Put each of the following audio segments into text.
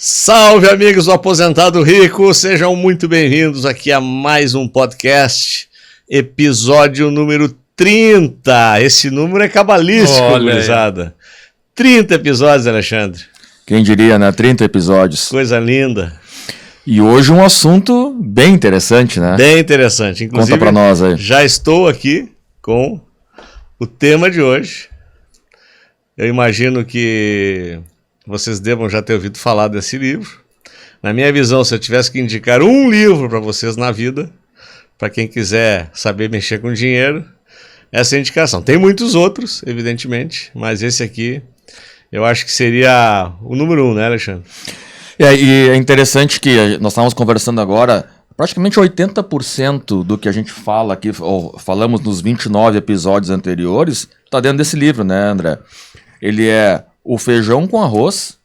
Salve, amigos do Aposentado Rico, sejam muito bem-vindos aqui a mais um podcast, episódio número 30. Esse número é cabalístico, gurizada. 30 episódios, Alexandre. Quem diria, né? 30 episódios. Coisa linda. E hoje um assunto bem interessante, né? Bem interessante. Inclusive, conta pra nós aí. Já estou aqui com o tema de hoje. Eu imagino que vocês devam já ter ouvido falar desse livro. Na minha visão, se eu tivesse que indicar um livro para vocês na vida, para quem quiser saber mexer com dinheiro, essa é a indicação. Tem muitos outros, evidentemente, mas esse aqui eu acho que seria o número 1, né, Alexandre? E é interessante que nós estávamos conversando agora, praticamente 80% do que a gente fala aqui, ou falamos nos 29 episódios anteriores, está dentro desse livro, né, André? Ele é o feijão com arroz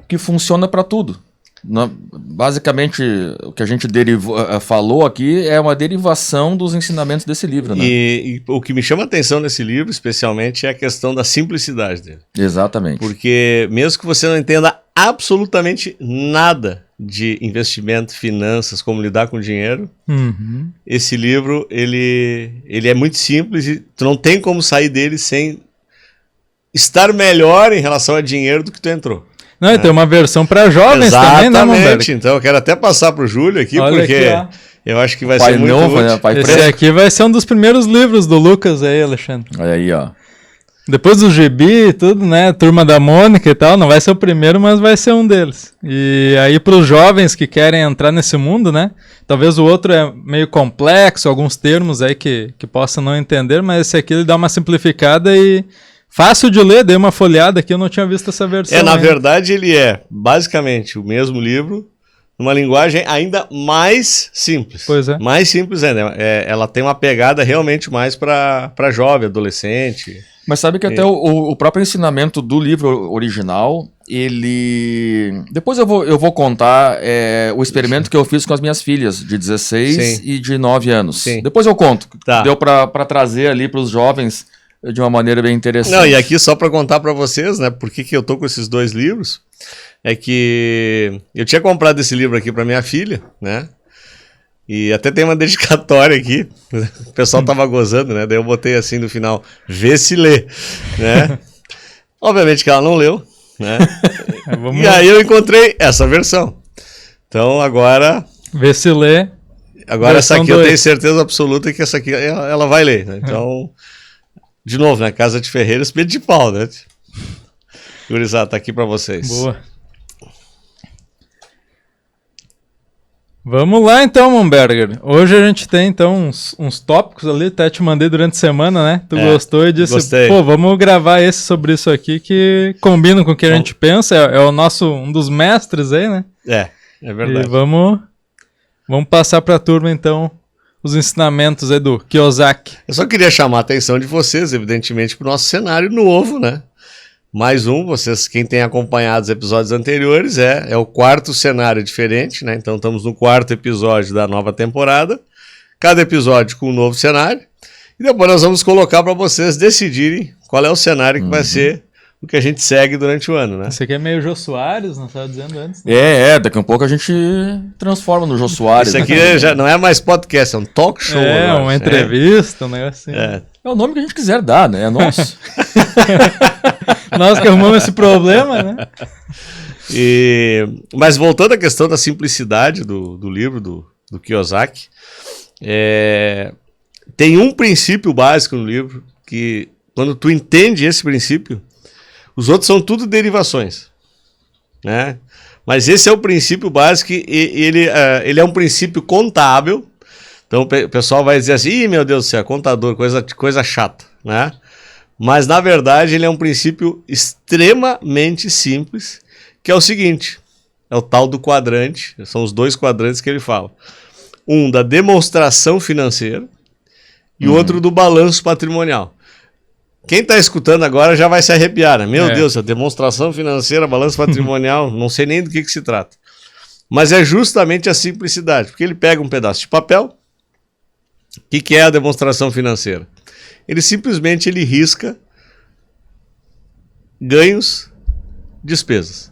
que funciona para tudo. Basicamente, o que a gente falou aqui é uma derivação dos ensinamentos desse livro, né? E o que me chama a atenção nesse livro, especialmente, é a questão da simplicidade dele. Exatamente. Porque mesmo que você não entenda absolutamente nada de investimento, finanças, como lidar com dinheiro, esse livro, ele é muito simples e tu não tem como sair dele sem estar melhor em relação a dinheiro do que tu entrou. Não, e tem uma versão para jovens também, né, Exatamente, então eu quero até passar para o Júlio aqui, olha porque aqui, eu acho que vai pai ser muito novo, útil. né? Pai Esse fresco. aqui vai ser um dos primeiros livros do Lucas aí, Alexandre. Olha aí, ó. Depois do Gibi e tudo, né, Turma da Mônica e tal, não vai ser o primeiro, mas vai ser um deles. E aí para os jovens que querem entrar nesse mundo, né, talvez o outro é meio complexo, alguns termos aí que possa não entender, mas esse aqui ele dá uma simplificada e fácil de ler, dei uma folhada aqui, eu não tinha visto essa versão. Na verdade, ele é basicamente o mesmo livro, numa linguagem ainda mais simples. Pois é. Mais simples ainda. Ela tem uma pegada realmente mais para jovem, adolescente. Mas sabe que até o próprio ensinamento do livro original, ele... Depois eu vou contar o experimento que eu fiz com as minhas filhas, de 16 Sim. e de 9 anos. Sim. Depois eu conto. Tá. Deu para trazer ali para os jovens de uma maneira bem interessante. Não, e aqui só para contar para vocês, né, por que eu tô com esses dois livros, é que eu tinha comprado esse livro aqui para minha filha, né, e até tem uma dedicatória aqui, o pessoal tava gozando, né, daí eu botei assim no final, vê se lê, né, obviamente que ela não leu, né, e aí eu encontrei essa versão, então agora... Vê se lê. Agora essa aqui eu tenho certeza absoluta que essa aqui ela vai ler, né, então... De novo, né? Casa de Ferreira, espeto de pau, né? Gurizada, tá aqui pra vocês. Boa. Vamos lá então, Momberger. Hoje a gente tem então uns tópicos ali, até te mandei durante a semana, né? Tu gostou e disse, gostei. Pô, vamos gravar esse sobre isso aqui que combina com o que a gente pensa, é o nosso, um dos mestres aí, né? É verdade. E vamos passar pra turma então os ensinamentos aí do Kiyosaki. Eu só queria chamar a atenção de vocês, evidentemente, pro nosso cenário novo, né? Mais um, vocês, quem tem acompanhado os episódios anteriores, é o quarto cenário diferente, né? Então estamos no quarto episódio da nova temporada, cada episódio com um novo cenário, e depois nós vamos colocar para vocês decidirem qual é o cenário que vai ser o que a gente segue durante o ano, né? Esse aqui é meio Jô Soares, não estava dizendo antes? Né? Daqui a pouco a gente transforma no Jô Soares. Isso aqui já não é mais podcast, é um talk show. Agora, uma entrevista, um negócio assim. É o nome que a gente quiser dar, né? É nosso. Nós que arrumamos esse problema, né? Mas voltando à questão da simplicidade do livro do Kiyosaki, tem um princípio básico no livro que, quando tu entende esse princípio, os outros são tudo derivações, né? Mas esse é o princípio básico e ele é um princípio contábil. Então o pessoal vai dizer assim, ih, meu Deus do céu, contador, coisa chata, né? Mas na verdade ele é um princípio extremamente simples, que é o seguinte, é o tal do quadrante, são os dois quadrantes que ele fala. Um da demonstração financeira e o outro do balanço patrimonial. Quem está escutando agora já vai se arrepiar, né? Meu Deus, a demonstração financeira, balanço patrimonial, não sei nem do que se trata. Mas é justamente a simplicidade, porque ele pega um pedaço de papel. O que é a demonstração financeira? Ele simplesmente risca ganhos, despesas.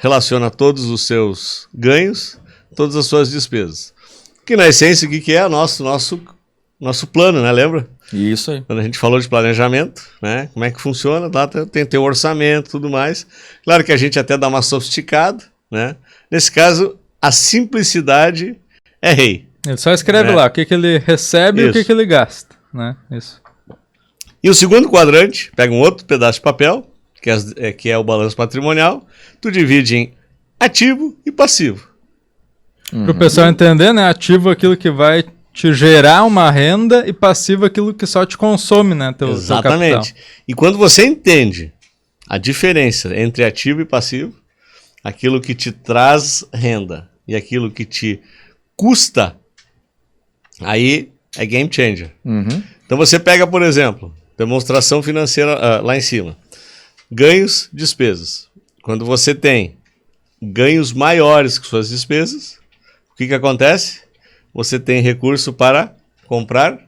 relaciona todos os seus ganhos, todas as suas despesas. Que na essência, o que é nosso plano, né? Lembra? Isso aí. Quando a gente falou de planejamento, né? Como é que funciona? Lá tem o orçamento e tudo mais. Claro que a gente até dá uma sofisticada, né? Nesse caso, a simplicidade é rei. Ele só escreve lá o que ele recebe e o que ele gasta, né? Isso. E o segundo quadrante, pega um outro pedaço de papel, que é o balanço patrimonial, tu divide em ativo e passivo. Para o pessoal entender, né? Ativo é aquilo que vai te gerar uma renda e passivo é aquilo que só te consome, né? Teu Exatamente. capital. E quando você entende a diferença entre ativo e passivo, aquilo que te traz renda e aquilo que te custa, aí é game changer. Então você pega, por exemplo, demonstração financeira lá em cima. Ganhos, despesas. Quando você tem ganhos maiores que suas despesas, o que acontece? Você tem recurso para comprar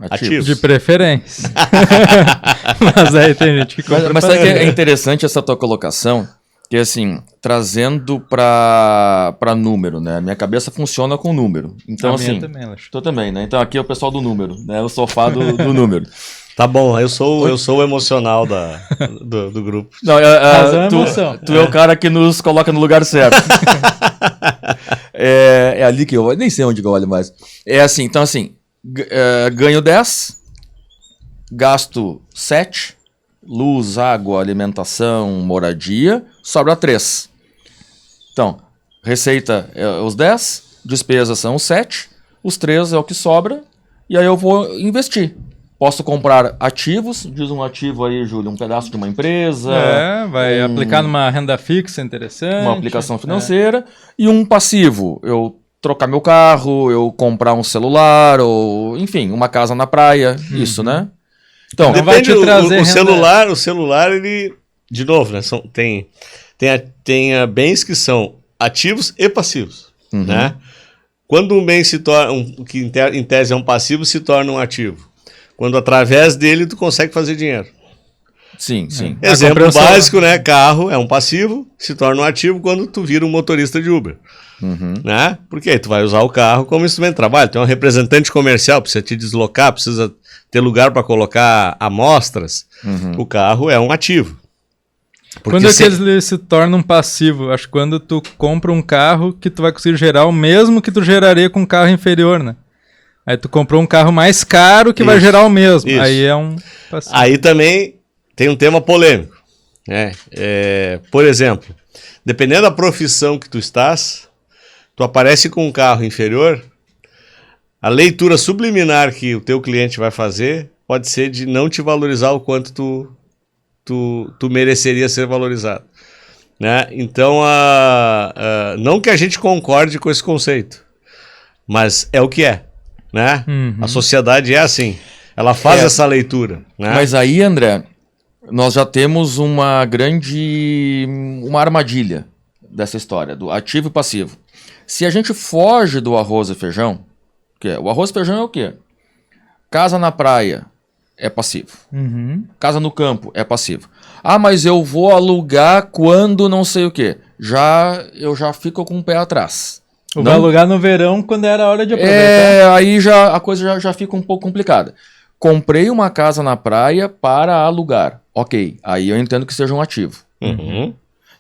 ativos. De preferência. Mas aí tem gente que compra. Mas sabe que é interessante essa tua colocação? Que assim, trazendo para número, né? Minha cabeça funciona com número. Então, assim. Tu também, né? Então aqui é o pessoal do número, né? O sofá do número. Tá bom, eu sou o emocional do grupo. Não, tu é o cara que nos coloca no lugar certo. É ali que eu olho, nem sei onde eu olho mais. É assim, então assim, ganho 10, gasto 7, luz, água, alimentação, moradia, sobra 3. Então, receita é os 10, despesas são os 7, os 3 é o que sobra, e aí eu vou investir. Posso comprar ativos, diz um ativo aí, Júlio, um pedaço de uma empresa. Vai aplicar numa renda fixa interessante. Uma aplicação financeira. E um passivo, eu trocar meu carro, eu comprar um celular, ou enfim, uma casa na praia, isso, né? Então, depende o celular, ele, de novo, né, tem bens que são ativos e passivos, né? Quando um bem se torna, que em tese é um passivo, se torna um ativo. Quando através dele tu consegue fazer dinheiro. Sim, sim. Exemplo básico, né? Carro é um passivo, se torna um ativo quando tu vira um motorista de Uber. Né? Porque aí tu vai usar o carro como instrumento de trabalho. Tu é um representante comercial, precisa te deslocar, precisa ter lugar para colocar amostras. O carro é um ativo. Porque quando é que ele se torna um passivo? Acho que quando tu compra um carro que tu vai conseguir gerar o mesmo que tu geraria com um carro inferior, né? Aí tu comprou um carro mais caro que vai gerar o mesmo. Isso. Aí é um passivo. Aí também tem um tema polêmico. Né? Por exemplo, dependendo da profissão que tu estás, tu aparece com um carro inferior, a leitura subliminar que o teu cliente vai fazer pode ser de não te valorizar o quanto tu mereceria ser valorizado. Né? Então, não que a gente concorde com esse conceito, mas é o que é. Né? A sociedade é assim. Ela faz essa leitura. Né? Mas aí, André, nós já temos uma armadilha dessa história, do ativo e passivo. Se a gente foge do arroz e feijão, o arroz e feijão é o quê? Casa na praia é passivo. Casa no campo é passivo. Ah, mas eu vou alugar quando não sei o quê. Eu já fico com o pé atrás. Vai alugar no verão quando era a hora de aproveitar. Aí a coisa já fica um pouco complicada. Comprei uma casa na praia para alugar. Ok, aí eu entendo que seja um ativo.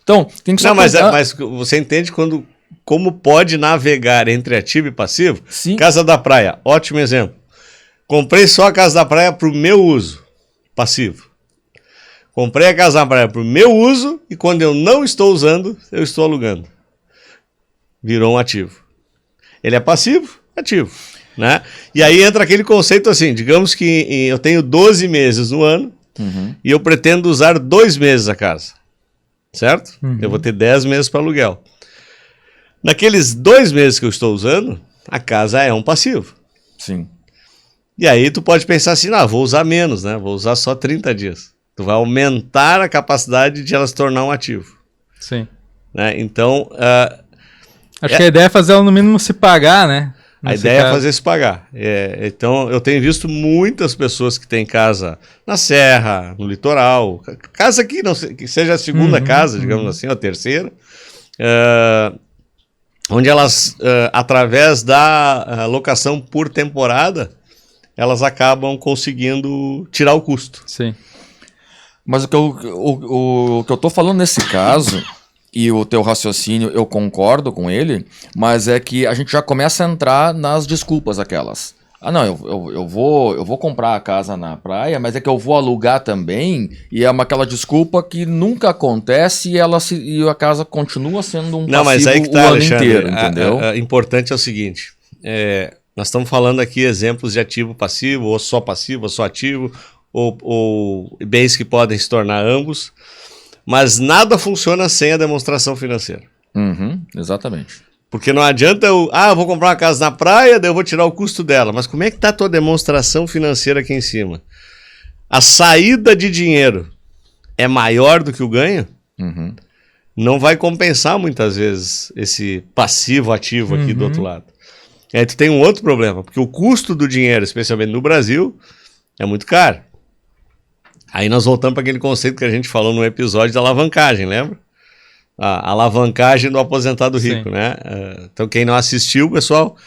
Então, tem que só mas você entende como pode navegar entre ativo e passivo? Sim. Casa da praia, ótimo exemplo. Comprei só a casa da praia para o meu uso, passivo. Comprei a casa da praia para o meu uso e quando eu não estou usando, eu estou alugando. Virou um ativo. Ele é passivo, ativo. Né? E aí entra aquele conceito assim, digamos que eu tenho 12 meses no ano e eu pretendo usar 2 meses a casa. Certo? Eu vou ter 10 meses para aluguel. Naqueles 2 meses que eu estou usando, a casa é um passivo. Sim. E aí tu pode pensar assim, vou usar menos, né? Vou usar só 30 dias. Tu vai aumentar a capacidade de ela se tornar um ativo. Sim. Né? Então... Acho que a ideia é fazer ela no mínimo se pagar, né? A ideia é fazer se pagar. Então, eu tenho visto muitas pessoas que têm casa na serra, no litoral, casa que, não, que seja a segunda casa, digamos assim, ou a terceira, onde elas, através da locação por temporada, elas acabam conseguindo tirar o custo. Sim. Mas o que eu tô falando nesse caso, e o teu raciocínio, eu concordo com ele, mas é que a gente já começa a entrar nas desculpas aquelas. Ah, não, eu vou comprar a casa na praia, mas é que eu vou alugar também, e é aquela desculpa que nunca acontece e a casa continua sendo um passivo mas aí que tá, o ano Alexandre, inteiro, entendeu? Importante é o seguinte, nós estamos falando aqui exemplos de ativo passivo, ou só ativo, ou bens que podem se tornar ambos, mas nada funciona sem a demonstração financeira. Exatamente. Porque não adianta eu vou comprar uma casa na praia, daí eu vou tirar o custo dela, mas como é que está a tua demonstração financeira aqui em cima? A saída de dinheiro é maior do que o ganho? Não vai compensar muitas vezes esse passivo ativo aqui do outro lado. Aí tu tem um outro problema, porque o custo do dinheiro, especialmente no Brasil, é muito caro. Aí nós voltamos para aquele conceito que a gente falou no episódio da alavancagem, lembra? A alavancagem do aposentado rico, né? Então quem não assistiu, pessoal,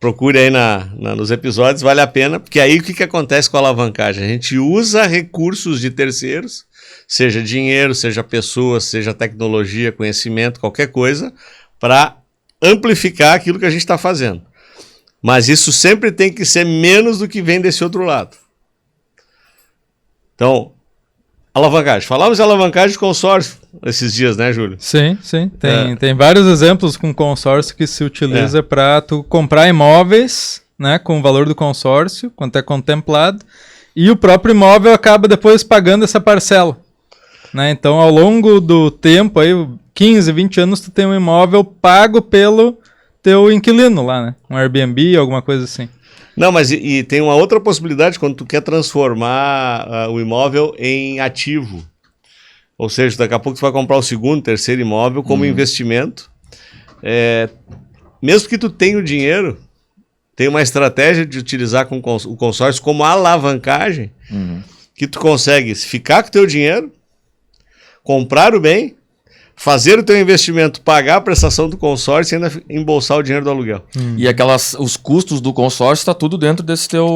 procure aí nos episódios, vale a pena, porque aí o que acontece com a alavancagem? A gente usa recursos de terceiros, seja dinheiro, seja pessoas, seja tecnologia, conhecimento, qualquer coisa, para amplificar aquilo que a gente está fazendo. Mas isso sempre tem que ser menos do que vem desse outro lado. Então, alavancagem. Falamos de alavancagem de consórcio esses dias, né, Júlio? Sim. Tem vários exemplos com consórcio que se utiliza para tu comprar imóveis, né, com o valor do consórcio, quanto é contemplado, e o próprio imóvel acaba depois pagando essa parcela. Né? Então, ao longo do tempo, aí, 15, 20 anos, tu tem um imóvel pago pelo teu inquilino lá, né? Um Airbnb, alguma coisa assim. Não, mas e tem uma outra possibilidade quando tu quer transformar o imóvel em ativo. Ou seja, daqui a pouco tu vai comprar o segundo, terceiro imóvel como investimento. Mesmo que tu tenha o dinheiro, tem uma estratégia de utilizar com o consórcio como alavancagem, que tu consegue ficar com o teu dinheiro, comprar o bem, fazer o teu investimento, pagar a prestação do consórcio e ainda embolsar o dinheiro do aluguel. E os custos do consórcio está tudo dentro desse teu...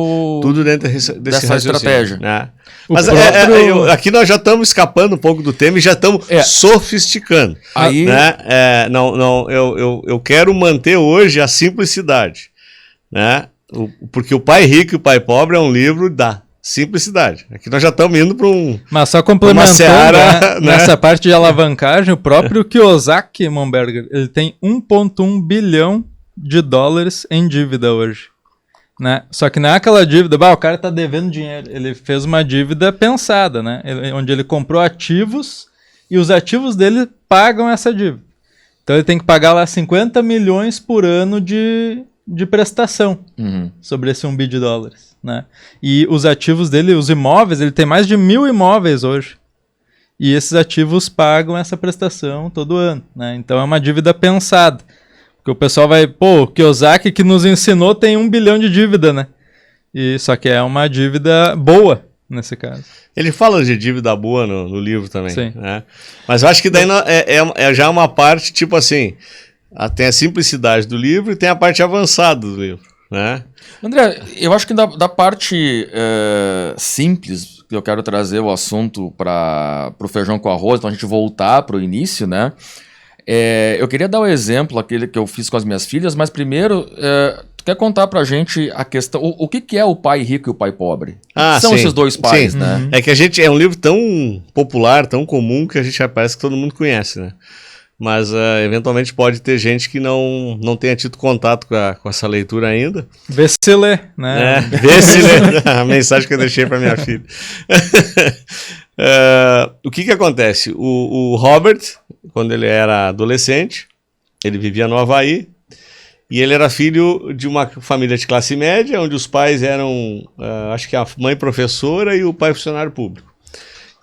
Tudo dentro dessa estratégia. Né? Mas aqui nós já estamos escapando um pouco do tema e já estamos sofisticando. Aí... Né? Eu quero manter hoje a simplicidade. Né? Porque o Pai Rico e o Pai Pobre é um livro da simplicidade. Aqui nós já estamos indo para Mas só complementando, né? Nessa parte de alavancagem, o próprio Kiyosaki, Monberger, ele tem 1,1 bilhão de dólares em dívida hoje. Né? Só que não é aquela dívida, o cara está devendo dinheiro. Ele fez uma dívida pensada, né? Onde ele comprou ativos e os ativos dele pagam essa dívida. Então ele tem que pagar lá 50 milhões por ano de prestação sobre esse 1 bi de dólares. Né? E os ativos dele, os imóveis, ele tem mais de 1.000 imóveis hoje. E esses ativos pagam essa prestação todo ano. Né? Então é uma dívida pensada. Porque o pessoal vai, o Kiyosaki que nos ensinou tem 1 bilhão de dívida, né? Só que é uma dívida boa, nesse caso. Ele fala de dívida boa no livro também. Sim. Né? Mas eu acho que daí já uma parte, tipo assim, tem a simplicidade do livro e tem a parte avançada do livro. Né? André, eu acho que da parte simples, que eu quero trazer o assunto para o feijão com arroz, então a gente voltar para o início, né? Eu queria dar o exemplo, aquele que eu fiz com as minhas filhas, mas primeiro, tu quer contar pra gente a questão, o que é o pai rico e o pai pobre? São esses dois pais, né? É que é um livro tão popular, tão comum, que a gente já parece que todo mundo conhece, né? Mas eventualmente pode ter gente que não tenha tido contato com essa leitura ainda. Vê se lê, né? Vê se lê. A mensagem que eu deixei para minha filha. O que acontece? O Robert, quando ele era adolescente, ele vivia no Havaí, e ele era filho de uma família de classe média, onde os pais eram, acho que a mãe professora e o pai funcionário público.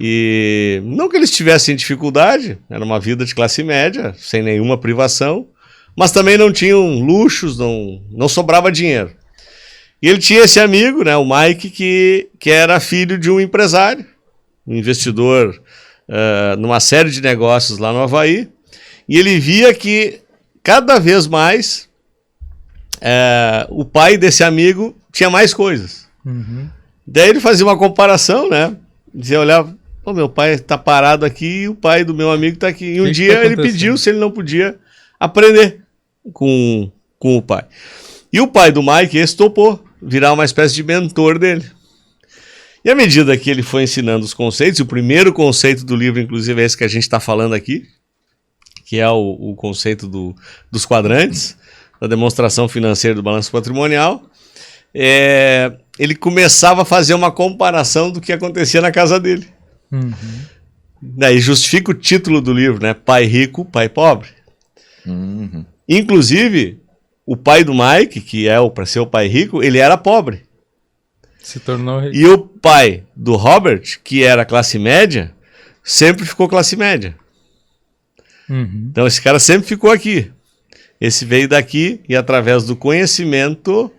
E não que eles tivessem dificuldade, era uma vida de classe média, sem nenhuma privação, mas também não tinham luxos, não sobrava dinheiro. E ele tinha esse amigo, né, o Mike, que era filho de um empresário, um investidor numa série de negócios lá no Havaí, e ele via que cada vez mais o pai desse amigo tinha mais coisas. Uhum. Daí ele fazia uma comparação, né? Dizia, olhava, pô, meu pai está parado aqui e o pai do meu amigo está aqui. E um dia ele pediu se ele não podia aprender com o pai. E o pai do Mike, esse topou virar uma espécie de mentor dele. E à medida que ele foi ensinando os conceitos, e o primeiro conceito do livro, inclusive, é esse que a gente está falando aqui, que é o conceito dos quadrantes, da demonstração financeira do balanço patrimonial, ele começava a fazer uma comparação do que acontecia na casa dele. Uhum. Daí justifica o título do livro, né? Pai rico, pai pobre. Uhum. Inclusive, o pai do Mike, que para ser o pai rico, ele era pobre. Se tornou rico. E o pai do Robert, que era classe média, sempre ficou classe média. Uhum. Então esse cara sempre ficou aqui. Esse veio daqui e através do conhecimento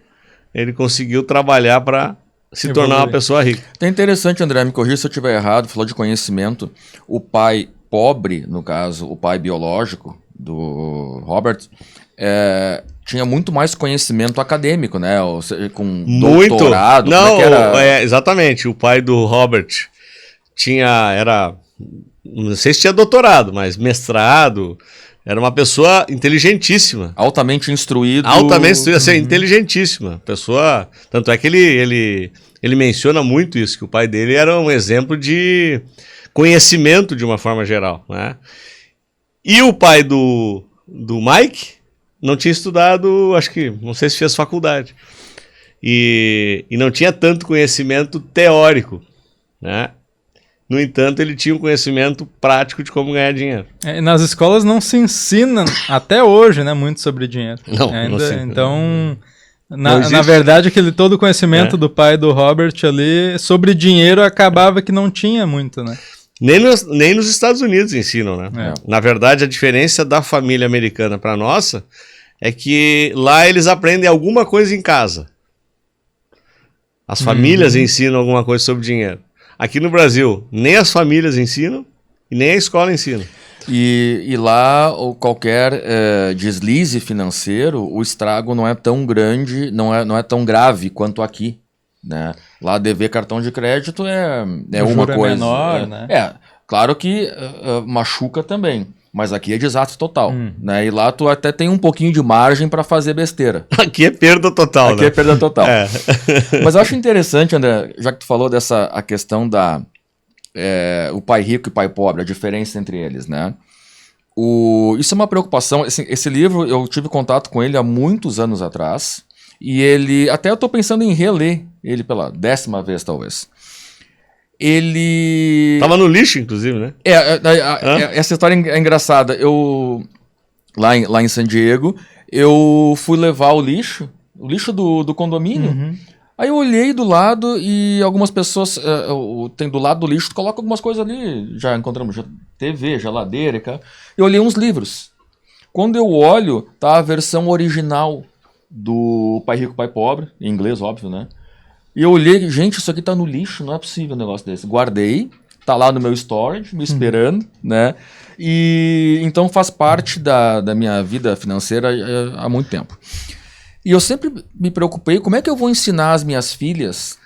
ele conseguiu trabalhar para se tornar uma pessoa rica. É interessante, André, me corrija se eu estiver errado, falou de conhecimento. O pai pobre, no caso, o pai biológico do Robert, tinha muito mais conhecimento acadêmico, né? Ou seja, com doutorado. Não, como é que era? Exatamente. O pai do Robert não sei se tinha doutorado, mas mestrado. Era uma pessoa inteligentíssima. Altamente instruído. Altamente instruído, assim, inteligentíssima. Pessoa, tanto é que ele menciona muito isso, que o pai dele era um exemplo de conhecimento de uma forma geral, né? E o pai do Mike não tinha estudado, não sei se fez faculdade. E não tinha tanto conhecimento teórico, né? No entanto, ele tinha um conhecimento prático de como ganhar dinheiro. Nas escolas não se ensina, até hoje, né, muito sobre dinheiro. Não se... Então, na verdade, todo o conhecimento do pai do Robert ali sobre dinheiro acabava que não tinha muito, né? Nem nos Estados Unidos ensinam, né? Na verdade, a diferença da família americana para a nossa é que lá eles aprendem alguma coisa em casa. As famílias ensinam alguma coisa sobre dinheiro. Aqui no Brasil, nem as famílias ensinam e nem a escola ensina. E lá, qualquer deslize financeiro, o estrago não é tão grande, não é tão grave quanto aqui, né? Lá dever cartão de crédito é uma coisa. Menor, né? Claro que machuca também, mas aqui é desastre total, né? E lá tu até tem um pouquinho de margem para fazer besteira. Aqui é perda total, Aqui né? é perda total. Mas eu acho interessante, André, já que tu falou a questão o pai rico e o pai pobre, a diferença entre eles, né? Isso é uma preocupação. Esse livro, eu tive contato com ele há muitos anos atrás, e até eu estou pensando em reler ele pela 10ª vez, talvez. Ele... Tava no lixo, inclusive, né? Essa história é engraçada. Lá em San Diego, eu fui levar o lixo do condomínio. Uhum. Aí eu olhei do lado e algumas pessoas, tem do lado do lixo, tu coloca algumas coisas ali, já encontramos TV, geladeira, cara. Eu olhei uns livros. Quando eu olho, tá a versão original do Pai Rico, Pai Pobre, em inglês, óbvio, né? E eu olhei, gente, isso aqui tá no lixo, não é possível um negócio desse. Guardei, tá lá no meu storage, me esperando, né? E então faz parte da minha vida financeira há muito tempo. E eu sempre me preocupei, como é que eu vou ensinar às minhas filhas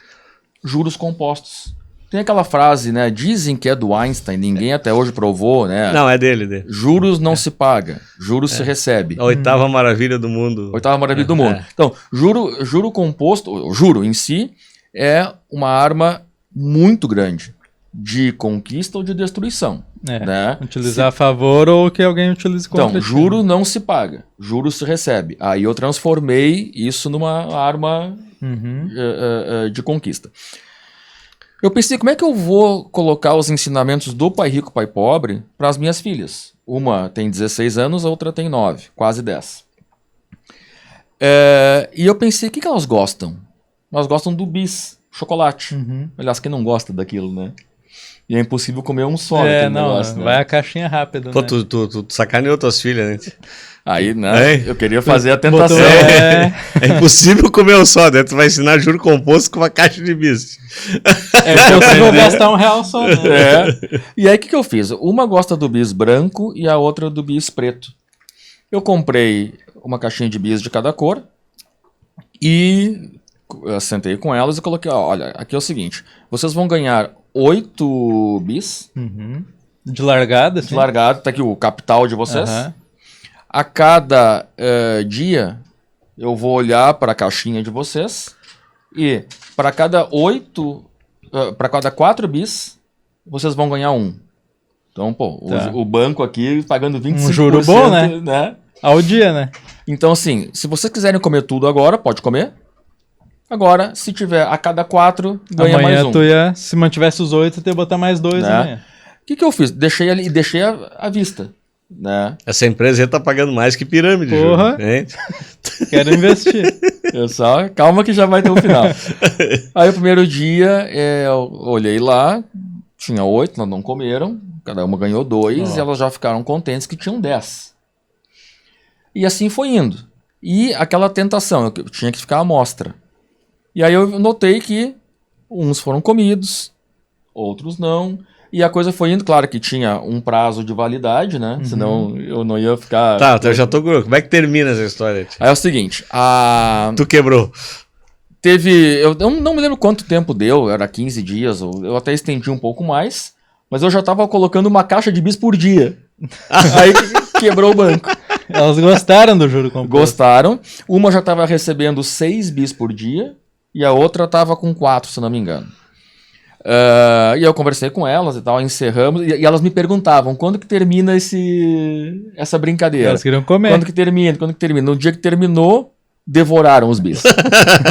juros compostos? Tem aquela frase, né? Dizem que é do Einstein, ninguém até hoje provou, né? Não, é dele. Juros não se paga, juros se recebe. A 8ª maravilha do mundo. 8ª maravilha do mundo. Então, juro composto, o juro em si, é uma arma muito grande de conquista ou de destruição. Né? Utilizar a favor ou que alguém utilize contra Então, juro não se paga, juro se recebe. Aí eu transformei isso numa arma de conquista. Eu pensei, como é que eu vou colocar os ensinamentos do Pai Rico, Pai Pobre para as minhas filhas? Uma tem 16 anos, a outra tem 9, quase 10. E eu pensei, o que elas gostam? Elas gostam do bis, chocolate. Aliás, quem não gosta daquilo, né? E é impossível comer um só É, naquele não, negócio, né? vai a caixinha rápida, Pô, né? tu sacaneou tuas filhas, né? Aí, né, É. eu queria fazer a tentação. Botou- é, É impossível comer um só, né? Tu vai ensinar juro composto com uma caixa de bis. é possível gastar R$1 só, né? É. E aí, o que eu fiz? Uma gosta do bis branco e a outra do bis preto. Eu comprei uma caixinha de bis de cada cor e eu sentei com elas e coloquei, ó, olha, aqui é o seguinte, vocês vão ganhar 8 bis Uhum. De largada, de assim. largado, tá aqui o capital de vocês. Aham. A cada dia eu vou olhar para a caixinha de vocês e para cada 4 bis, vocês vão ganhar 1. Então, pô, Tá. o banco aqui pagando 25%, juro bom, né? Ao dia, né? Então, assim, se vocês quiserem comer tudo agora, pode comer. Agora, se tiver a cada 4, ganha Amanhã mais 1. tu ia, se mantivesse os 8, tu ia botar mais 2 Né? amanhã. O que eu fiz? Deixei ali, deixei à vista, né? Essa empresa aí tá pagando mais que pirâmide, Porra. Júlio, hein? Quero investir. Eu só, calma que já vai ter o final. Aí o primeiro dia, eu olhei lá, tinha 8, não comeram, cada uma ganhou 2, e elas já ficaram contentes que tinham 10. E assim foi indo. E aquela tentação, eu tinha que ficar à mostra. E aí eu notei que uns foram comidos, outros não. E a coisa foi indo, claro que tinha um prazo de validade, né? Senão eu não ia ficar... Tá, eu já tô curioso. Como é que termina essa história? Tio? Aí é o seguinte, Tu quebrou. eu não me lembro quanto tempo deu, era 15 dias, eu até estendi um pouco mais, mas eu já tava colocando uma caixa de bis por dia. Aí quebrou o banco. Elas gostaram do juro composto. Gostaram. Uma já tava recebendo 6 bis por dia e a outra tava com 4, se não me engano. E eu conversei com elas e tal, encerramos, e elas me perguntavam, quando que termina essa brincadeira? Elas queriam comer. Quando que termina? No dia que terminou, devoraram os bis.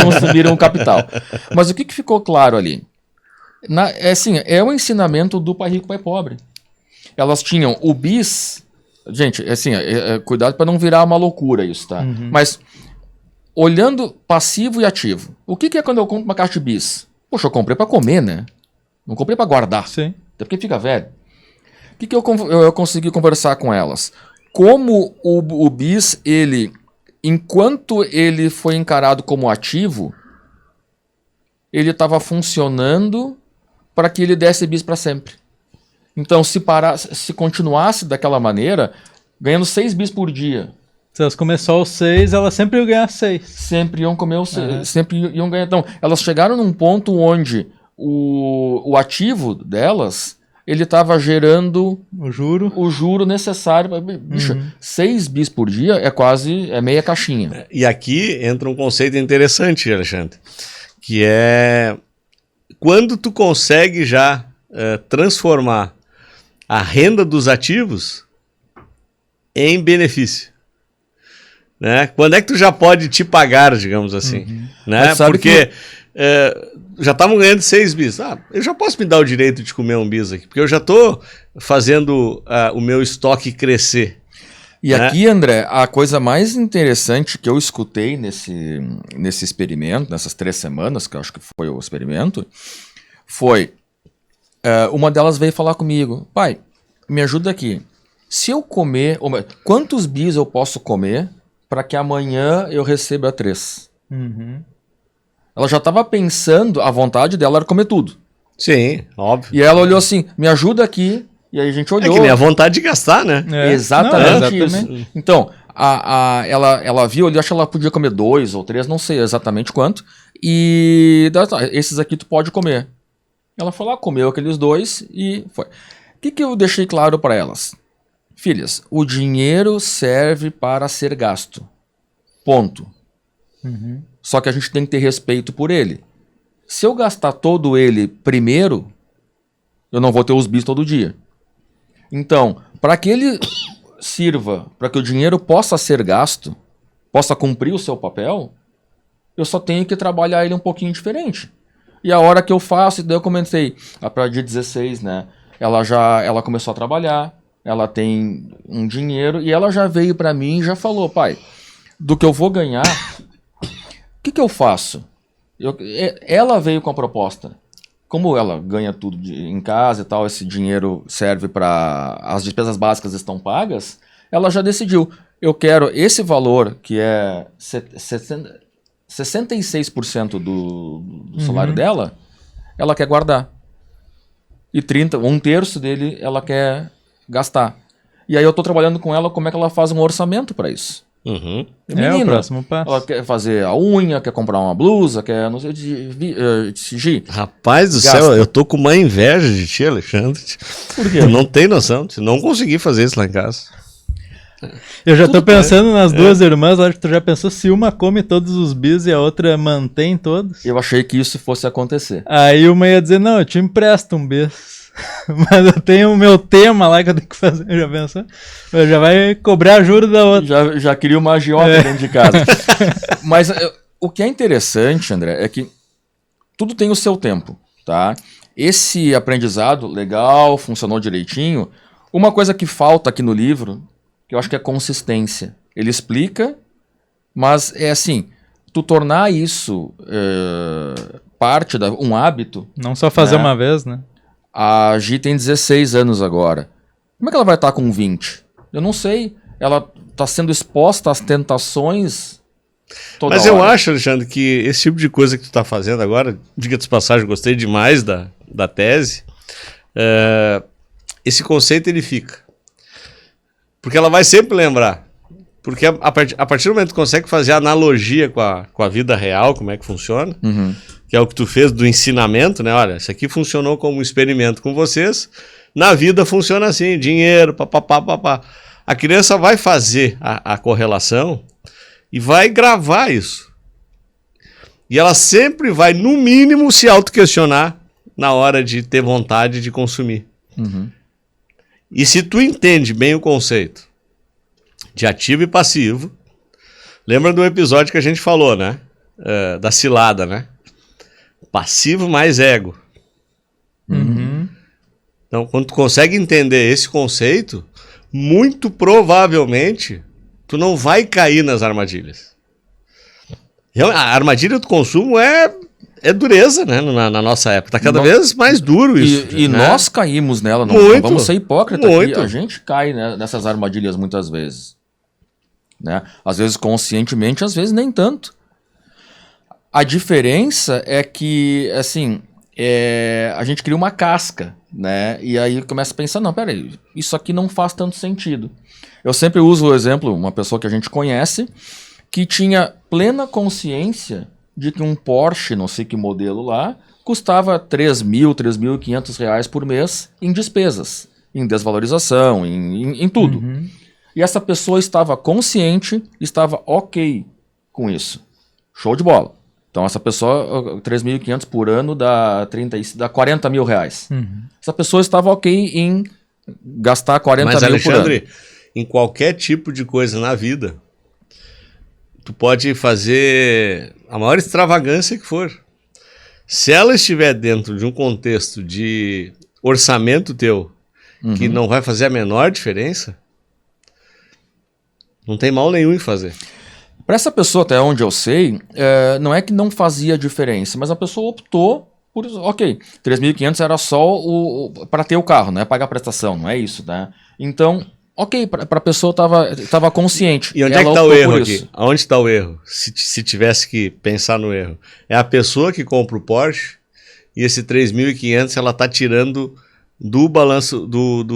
Consumiram o capital. Mas o que ficou claro ali? É o ensinamento do pai rico, pai pobre. Elas tinham o bis... Gente, cuidado para não virar uma loucura isso, tá? Uhum. Mas, olhando passivo e ativo, o que é quando eu compro uma caixa de bis? Poxa, eu comprei para comer, né? Não comprei para guardar. Sim. Até porque fica velho. O que eu consegui conversar com elas? Como o bis, enquanto ele foi encarado como ativo, ele estava funcionando para que ele desse bis para sempre. Então, se continuasse daquela maneira, ganhando 6 bis por dia, Se elas comer só os 6, elas sempre iam ganhar 6. sempre iam comer sempre iam ganhar. Então, elas chegaram num ponto onde o ativo delas, ele estava gerando O juro. o juro necessário. Bicho, 6 bis por dia é meia caixinha. E aqui entra um conceito interessante, Alexandre, que é quando tu consegue já transformar a renda dos ativos em benefício. Né? Quando é que tu já pode te pagar, digamos assim? Né? Mas sabe Porque já estavam ganhando 6 bis. Eu já posso me dar o direito de comer um bis aqui, porque eu já estou fazendo o meu estoque crescer. E aqui, André, a coisa mais interessante que eu escutei nesse experimento, nessas 3 semanas, que eu acho que foi o experimento, foi... uma delas veio falar comigo, pai, me ajuda aqui. Se eu comer... Quantos bis eu posso comer para que amanhã eu receba 3? Uhum. Ela já estava pensando, a vontade dela era comer tudo. Sim, óbvio. E ela olhou assim, me ajuda aqui. E aí a gente É olhou. que nem a vontade de gastar, né? É. Exatamente Não, isso. Então, ela viu ali, acho que ela podia comer 2 ou 3, não sei exatamente quanto. E esses aqui tu pode comer. Ela foi lá, comeu aqueles 2 e foi. O que eu deixei claro para elas? Filhas, o dinheiro serve para ser gasto. Ponto. Uhum. Só que a gente tem que ter respeito por ele. Se eu gastar todo ele primeiro, eu não vou ter os bis todo dia. Então, para que ele sirva, para que o dinheiro possa ser gasto, possa cumprir o seu papel, eu só tenho que trabalhar ele um pouquinho diferente. E a hora que eu faço, daí eu comentei, para dia 16, né? Ela começou a trabalhar, ela tem um dinheiro e ela já veio para mim e já falou, pai, do que eu vou ganhar, o que eu faço? Ela veio com a proposta. como ela ganha tudo em casa e tal, esse dinheiro serve para... As despesas básicas estão pagas, ela já decidiu. Eu quero esse valor, que é 66% do salário dela, ela quer guardar. E 1/3 dele ela quer gastar. E aí eu tô trabalhando com ela como é que ela faz um orçamento para isso. Uhum. É o próximo passo. Ela quer fazer a unha, quer comprar uma blusa, quer não sei Gi. Rapaz do Gasta. céu, eu tô com uma inveja de ti, Alexandre. Por quê? Tu não tem noção, tu não consegui fazer isso lá em casa. Eu já tô pensando nas duas irmãs, acho que tu já pensou se uma come todos os bis e a outra mantém todos. Eu achei que isso fosse acontecer. Aí uma ia dizer, não, eu te empresto um bis. Mas eu tenho o meu tema lá que eu tenho que fazer, já pensou? Já vai cobrar juros da outra. Já queria uma agiota dentro de casa. Mas o que é interessante, André, é que tudo tem o seu tempo, tá? Esse aprendizado legal, funcionou direitinho. Uma coisa que falta aqui no livro, que eu acho que é consistência. Ele explica, mas é assim, tu tornar isso parte de um hábito. Não só fazer né? uma vez, né? A Gi tem 16 anos agora. Como é que ela vai estar com 20? Eu não sei. Ela está sendo exposta às tentações toda Mas hora. eu acho, Alexandre, que esse tipo de coisa que tu tá fazendo agora, diga de passagem, gostei demais da tese, esse conceito ele fica. Porque ela vai sempre lembrar. Porque a partir do momento que tu consegue fazer analogia com a vida real, como é que funciona, que é o que tu fez do ensinamento, né? Olha, isso aqui funcionou como um experimento com vocês, na vida funciona assim, dinheiro, papapá. A criança vai fazer a correlação e vai gravar isso. E ela sempre vai, no mínimo, se auto-questionar na hora de ter vontade de consumir. E se tu entende bem o conceito de ativo e passivo, lembra do episódio que a gente falou, né? Da cilada, né? Passivo mais ego. Então, quando tu consegue entender esse conceito, muito provavelmente tu não vai cair nas armadilhas. A armadilha do consumo é dureza, né? Na nossa época. Tá cada vez mais duro isso. E né? nós caímos nela, não vamos ser hipócritas aqui. A gente cai, né, nessas armadilhas muitas vezes. Né? Às vezes conscientemente, às vezes nem tanto. A diferença é que, assim, a gente cria uma casca, né? E aí começa a pensar, não, peraí, isso aqui não faz tanto sentido. Eu sempre uso o exemplo, uma pessoa que a gente conhece, que tinha plena consciência de que um Porsche, não sei que modelo lá, custava R$3.000, R$3.500 por mês em despesas, em desvalorização, em tudo. E essa pessoa estava consciente, estava ok com isso. Show de bola. Então essa pessoa, 3.500 por ano dá R$40 mil. Essa pessoa estava ok em gastar 40 Mas, mil Alexandre, por ano. em qualquer tipo de coisa na vida, tu pode fazer a maior extravagância que for. Se ela estiver dentro de um contexto de orçamento teu, que não vai fazer a menor diferença, não tem mal nenhum em fazer. Para essa pessoa, até onde eu sei, não é que não fazia diferença, mas a pessoa optou por, ok, 3.500 era só para ter o carro, não é pagar a prestação, não é isso, né? Então, ok, para a pessoa tava consciente. E onde é que está o erro aqui? Aonde está o erro? Se tivesse que pensar no erro. É a pessoa que compra o Porsche e esse 3.500 ela está tirando do balanço,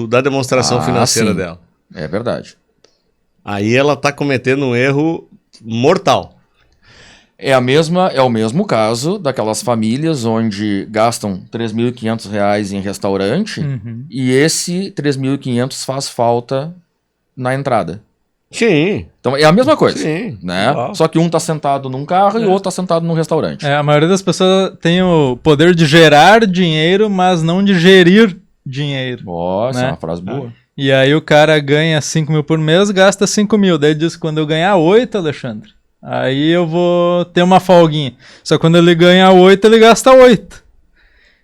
da demonstração financeira dela. É verdade. Aí ela está cometendo um erro mortal. É o mesmo caso daquelas famílias onde gastam R$3.500 em restaurante e esse 3.500 faz falta na entrada. Sim. Então é a mesma coisa. Sim. Né? Uau. Só que um tá sentado num carro e o outro tá sentado num restaurante. A maioria das pessoas tem o poder de gerar dinheiro, mas não de gerir dinheiro. Nossa, né? é uma frase boa. E aí o cara ganha 5 mil por mês, gasta 5 mil. Daí ele diz que quando eu ganhar 8, Alexandre, aí eu vou ter uma folguinha. Só que quando ele ganha 8, ele gasta 8.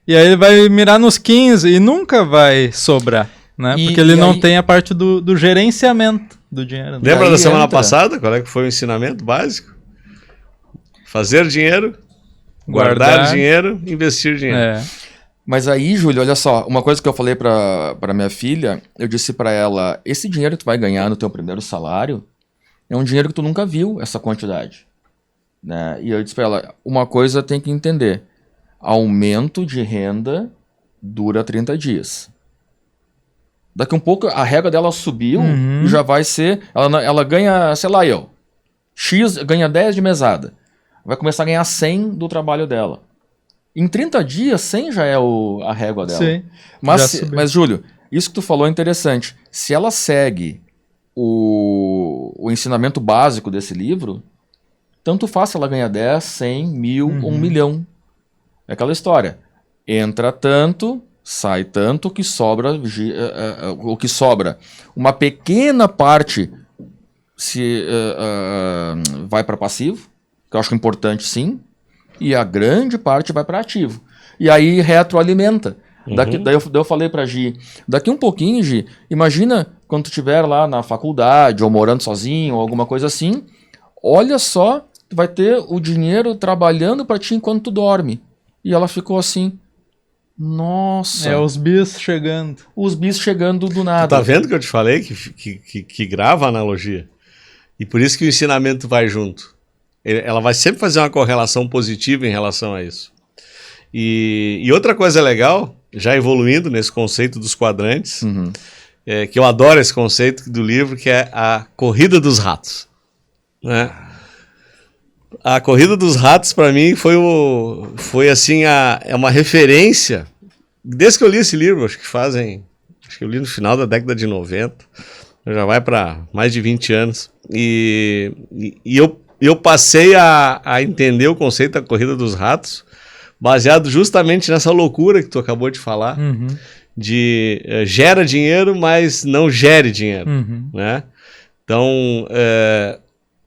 E aí ele vai mirar nos 15 e nunca vai sobrar, né? Porque ele não tem a parte do gerenciamento do dinheiro. Né? Lembra da semana passada? Qual é que foi o ensinamento básico? Fazer dinheiro, guardar dinheiro, investir dinheiro. Mas aí, Júlio, olha só, uma coisa que eu falei pra minha filha, eu disse pra ela, esse dinheiro que tu vai ganhar no teu primeiro salário é um dinheiro que tu nunca viu, essa quantidade. Né? E eu disse pra ela, uma coisa tem que entender, aumento de renda dura 30 dias. Daqui um pouco a régua dela subiu e já vai ser, ela ganha, sei lá X ganha 10 de mesada, vai começar a ganhar 100 do trabalho dela. Em 30 dias, 100 já é a régua dela. Sim, mas, Júlio, isso que tu falou é interessante. Se ela segue o ensinamento básico desse livro, tanto faz se ela ganha 10, 100, 1000 ou 1 milhão. É aquela história. Entra tanto, sai tanto, o que sobra uma pequena parte vai para passivo, que eu acho importante sim, e a grande parte vai para ativo. E aí retroalimenta. Daí eu falei pra Gi, daqui um pouquinho, Gi, imagina quando tu estiver lá na faculdade, ou morando sozinho, ou alguma coisa assim, olha só, tu vai ter o dinheiro trabalhando pra ti enquanto tu dorme. E ela ficou assim, nossa. Os bis chegando. Os bis chegando do nada. Tu tá vendo que eu te falei que grava a analogia? E por isso que o ensinamento vai junto. Ela vai sempre fazer uma correlação positiva em relação a isso. E outra coisa legal, já evoluindo nesse conceito dos quadrantes, que eu adoro esse conceito do livro, que é a corrida dos ratos. Né? A corrida dos ratos, para mim, foi assim, é uma referência. Desde que eu li esse livro, acho que eu li no final da década de 90, já vai para mais de 20 anos. E eu passei a entender o conceito da corrida dos ratos, baseado justamente nessa loucura que tu acabou de falar, de gera dinheiro, mas não gere dinheiro. Né? Então,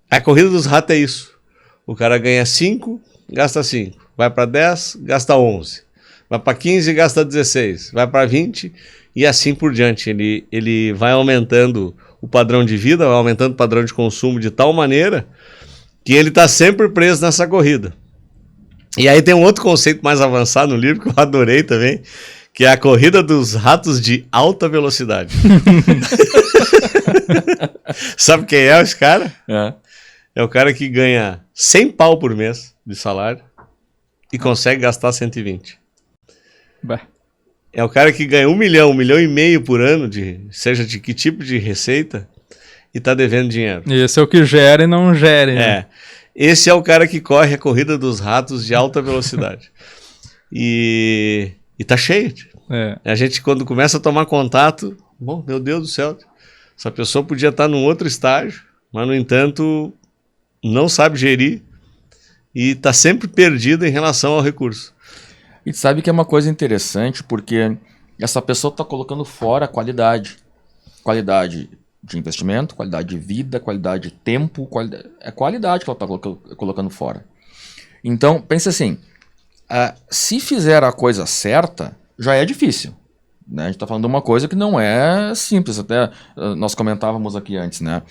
a corrida dos ratos é isso. O cara ganha 5, gasta 5. Vai para 10, gasta 11. Vai para 15, gasta 16. Vai para 20 e assim por diante. Ele vai aumentando o padrão de vida, vai aumentando o padrão de consumo de tal maneira que ele está sempre preso nessa corrida. E aí tem um outro conceito mais avançado no livro que eu adorei também, que é a corrida dos ratos de alta velocidade. Sabe quem é esse cara? É o cara que ganha 100 pau por mês de salário e consegue gastar 120. Bah. É o cara que ganha 1 milhão, 1,5 milhão por ano, seja de que tipo de receita, e tá devendo dinheiro. Esse é o que gera e não gere. Né? Esse é o cara que corre a corrida dos ratos de alta velocidade. E tá cheio. A gente, quando começa a tomar contato, bom, meu Deus do céu, essa pessoa podia estar num outro estágio, mas, no entanto, não sabe gerir e está sempre perdida em relação ao recurso. E sabe que é uma coisa interessante, porque essa pessoa está colocando fora a qualidade. Qualidade de investimento, qualidade de vida, qualidade de tempo, é qualidade que ela está colocando fora. Então, pense assim, se fizer a coisa certa, já é difícil. Né? A gente está falando de uma coisa que não é simples, até nós comentávamos aqui antes, né?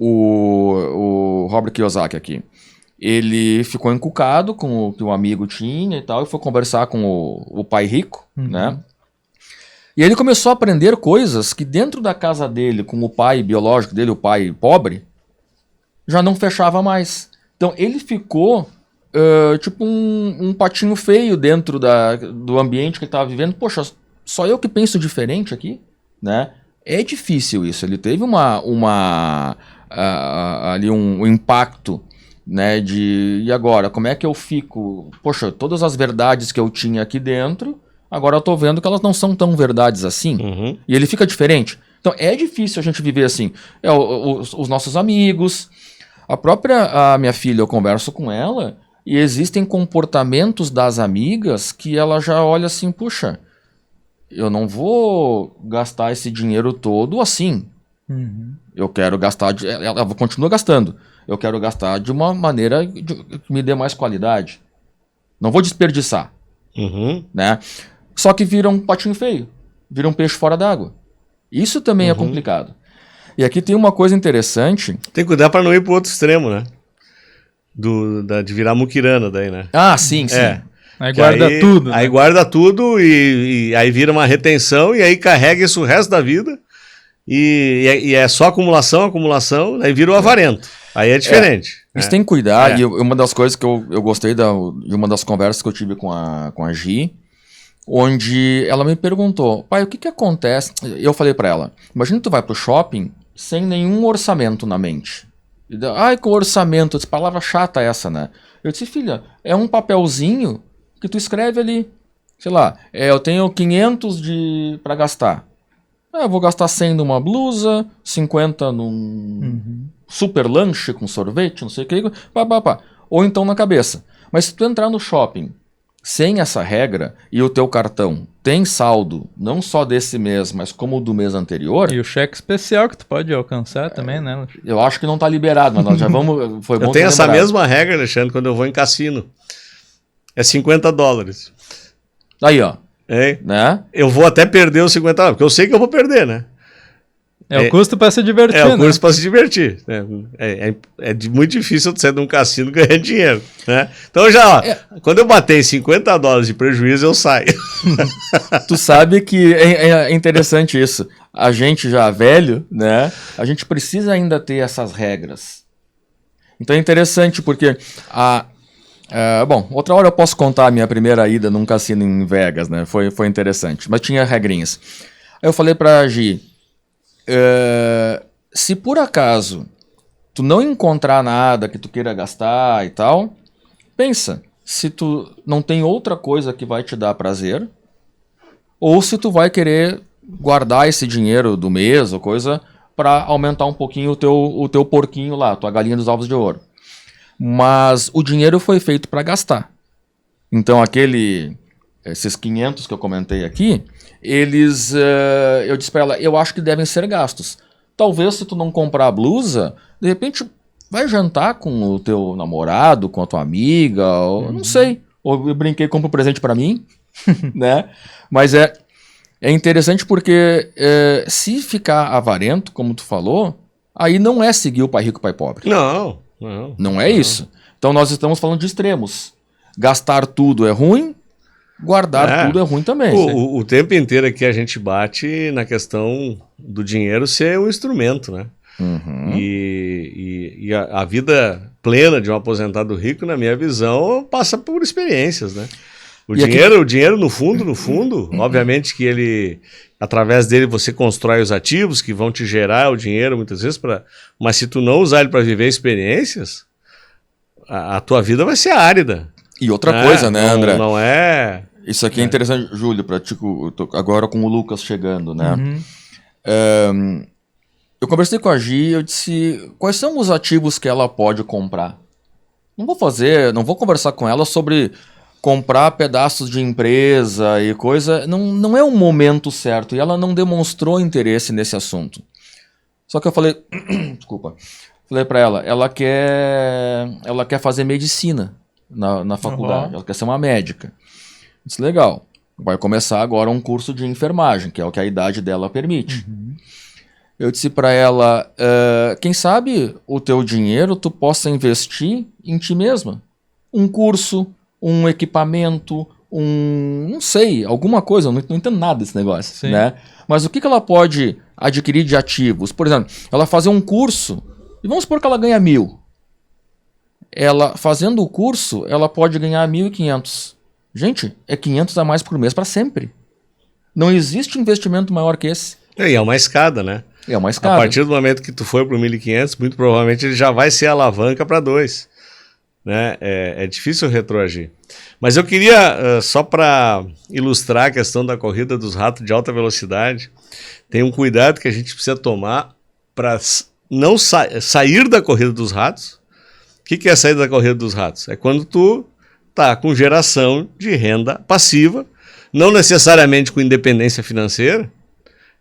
O Robert Kiyosaki aqui, ele ficou encucado com o que o amigo tinha e tal, e foi conversar com o pai rico, né? E ele começou a aprender coisas que dentro da casa dele, com o pai biológico dele, o pai pobre, já não fechava mais. Então ele ficou tipo um patinho feio dentro do ambiente que ele estava vivendo. Poxa, só eu que penso diferente aqui, né? É difícil isso. Ele teve ali um impacto, né? E agora, como é que eu fico? Poxa, todas as verdades que eu tinha aqui dentro, agora eu tô vendo que elas não são tão verdades assim. E ele fica diferente. Então é difícil a gente viver assim. Os nossos amigos, a minha filha, eu converso com ela e existem comportamentos das amigas que ela já olha assim, puxa, eu não vou gastar esse dinheiro todo assim. Eu quero gastar, ela continua gastando. Eu quero gastar de uma maneira que me dê mais qualidade. Não vou desperdiçar. Né? Só que vira um patinho feio. Vira um peixe fora d'água. Isso também é complicado. E aqui tem uma coisa interessante. Tem que cuidar para não ir pro outro extremo, né? De virar muquirana daí, né? Ah, sim, sim. Aí guarda tudo. Aí né? guarda tudo e aí vira uma retenção e aí carrega isso o resto da vida e é só acumulação, aí vira o avarento. Aí é diferente. Isso tem que cuidar, e uma das coisas que eu gostei de uma das conversas que eu tive com a Gi, onde ela me perguntou, pai, o que acontece? Eu falei pra ela, imagina que tu vai pro shopping sem nenhum orçamento na mente. Ai, que orçamento, essa palavra chata essa, né? Eu disse, filha, é um papelzinho que tu escreve ali, sei lá, eu tenho 500 pra gastar. Eu vou gastar 100 numa blusa, 50 num super lanche com sorvete, não sei o que, pá. Ou então na cabeça. Mas se tu entrar no shopping sem essa regra e o teu cartão tem saldo, não só desse mês, mas como do mês anterior... E o cheque especial que tu pode alcançar também, né? Eu acho que não tá liberado, mas nós já vamos... Foi bom eu tenho essa mesma regra, Alexandre, quando eu vou em cassino. É $50. Aí, ó. É. Né? Eu vou até perder os $50, porque eu sei que eu vou perder, né? É o custo para se divertir, o custo para se divertir. Muito difícil de sair de um cassino ganhando dinheiro, né? Então já, quando eu bater em $50 de prejuízo, eu saio. Tu sabe que é interessante isso. A gente já velho, né? A gente precisa ainda ter essas regras. Então é interessante porque bom, outra hora eu posso contar a minha primeira ida num cassino em Vegas, né? Foi interessante, mas tinha regrinhas. Aí eu falei pra Gi, se por acaso tu não encontrar nada que tu queira gastar e tal, pensa se tu não tem outra coisa que vai te dar prazer, ou se tu vai querer guardar esse dinheiro do mês ou coisa para aumentar um pouquinho o teu porquinho lá, tua galinha dos ovos de ouro. Mas o dinheiro foi feito para gastar. Então esses 500 que eu comentei aqui, eles, eu disse para ela, eu acho que devem ser gastos. Talvez se tu não comprar a blusa, de repente vai jantar com o teu namorado, com a tua amiga, ou não sei. Ou eu brinquei, compra um presente para mim, né? Mas é interessante porque se ficar avarento, como tu falou, aí não é seguir o pai rico, pai pobre. Não é isso. Então nós estamos falando de extremos. Gastar tudo é ruim, guardar tudo é ruim também. O tempo inteiro aqui a gente bate na questão do dinheiro ser um instrumento, né? E a vida plena de um aposentado rico, na minha visão, passa por experiências, né? O dinheiro, no fundo, obviamente que ele, através dele você constrói os ativos que vão te gerar o dinheiro muitas vezes, mas se tu não usar ele para viver experiências, a tua vida vai ser árida. E outra coisa, né, André? Não é... Isso aqui é interessante, Júlio, agora com o Lucas chegando, né? Eu conversei com a Gi, eu disse, quais são os ativos que ela pode comprar? Não vou conversar com ela sobre comprar pedaços de empresa e coisa, não é um momento certo, e ela não demonstrou interesse nesse assunto. Só que eu falei, falei pra ela quer fazer medicina na faculdade, ela quer ser uma médica. Eu disse, legal, vai começar agora um curso de enfermagem, que é o que a idade dela permite. Eu disse pra ela, quem sabe o teu dinheiro tu possa investir em ti mesma. Um curso, um equipamento, não sei, alguma coisa, eu não entendo nada desse negócio, né? Mas o que ela pode adquirir de ativos? Por exemplo, ela fazer um curso, e vamos supor que ela ganha 1.000. Ela, fazendo o curso, ela pode ganhar 1.500. Gente, é 500 a mais por mês para sempre. Não existe investimento maior que esse. E é uma escada, né? É uma escada. A partir do momento que tu for para o 1.500, muito provavelmente ele já vai ser alavanca para 2. Né? É difícil retroagir. Mas eu queria, só para ilustrar a questão da corrida dos ratos de alta velocidade, tem um cuidado que a gente precisa tomar para não sair da corrida dos ratos. O que é sair da corrida dos ratos? É quando tu tá com geração de renda passiva, não necessariamente com independência financeira.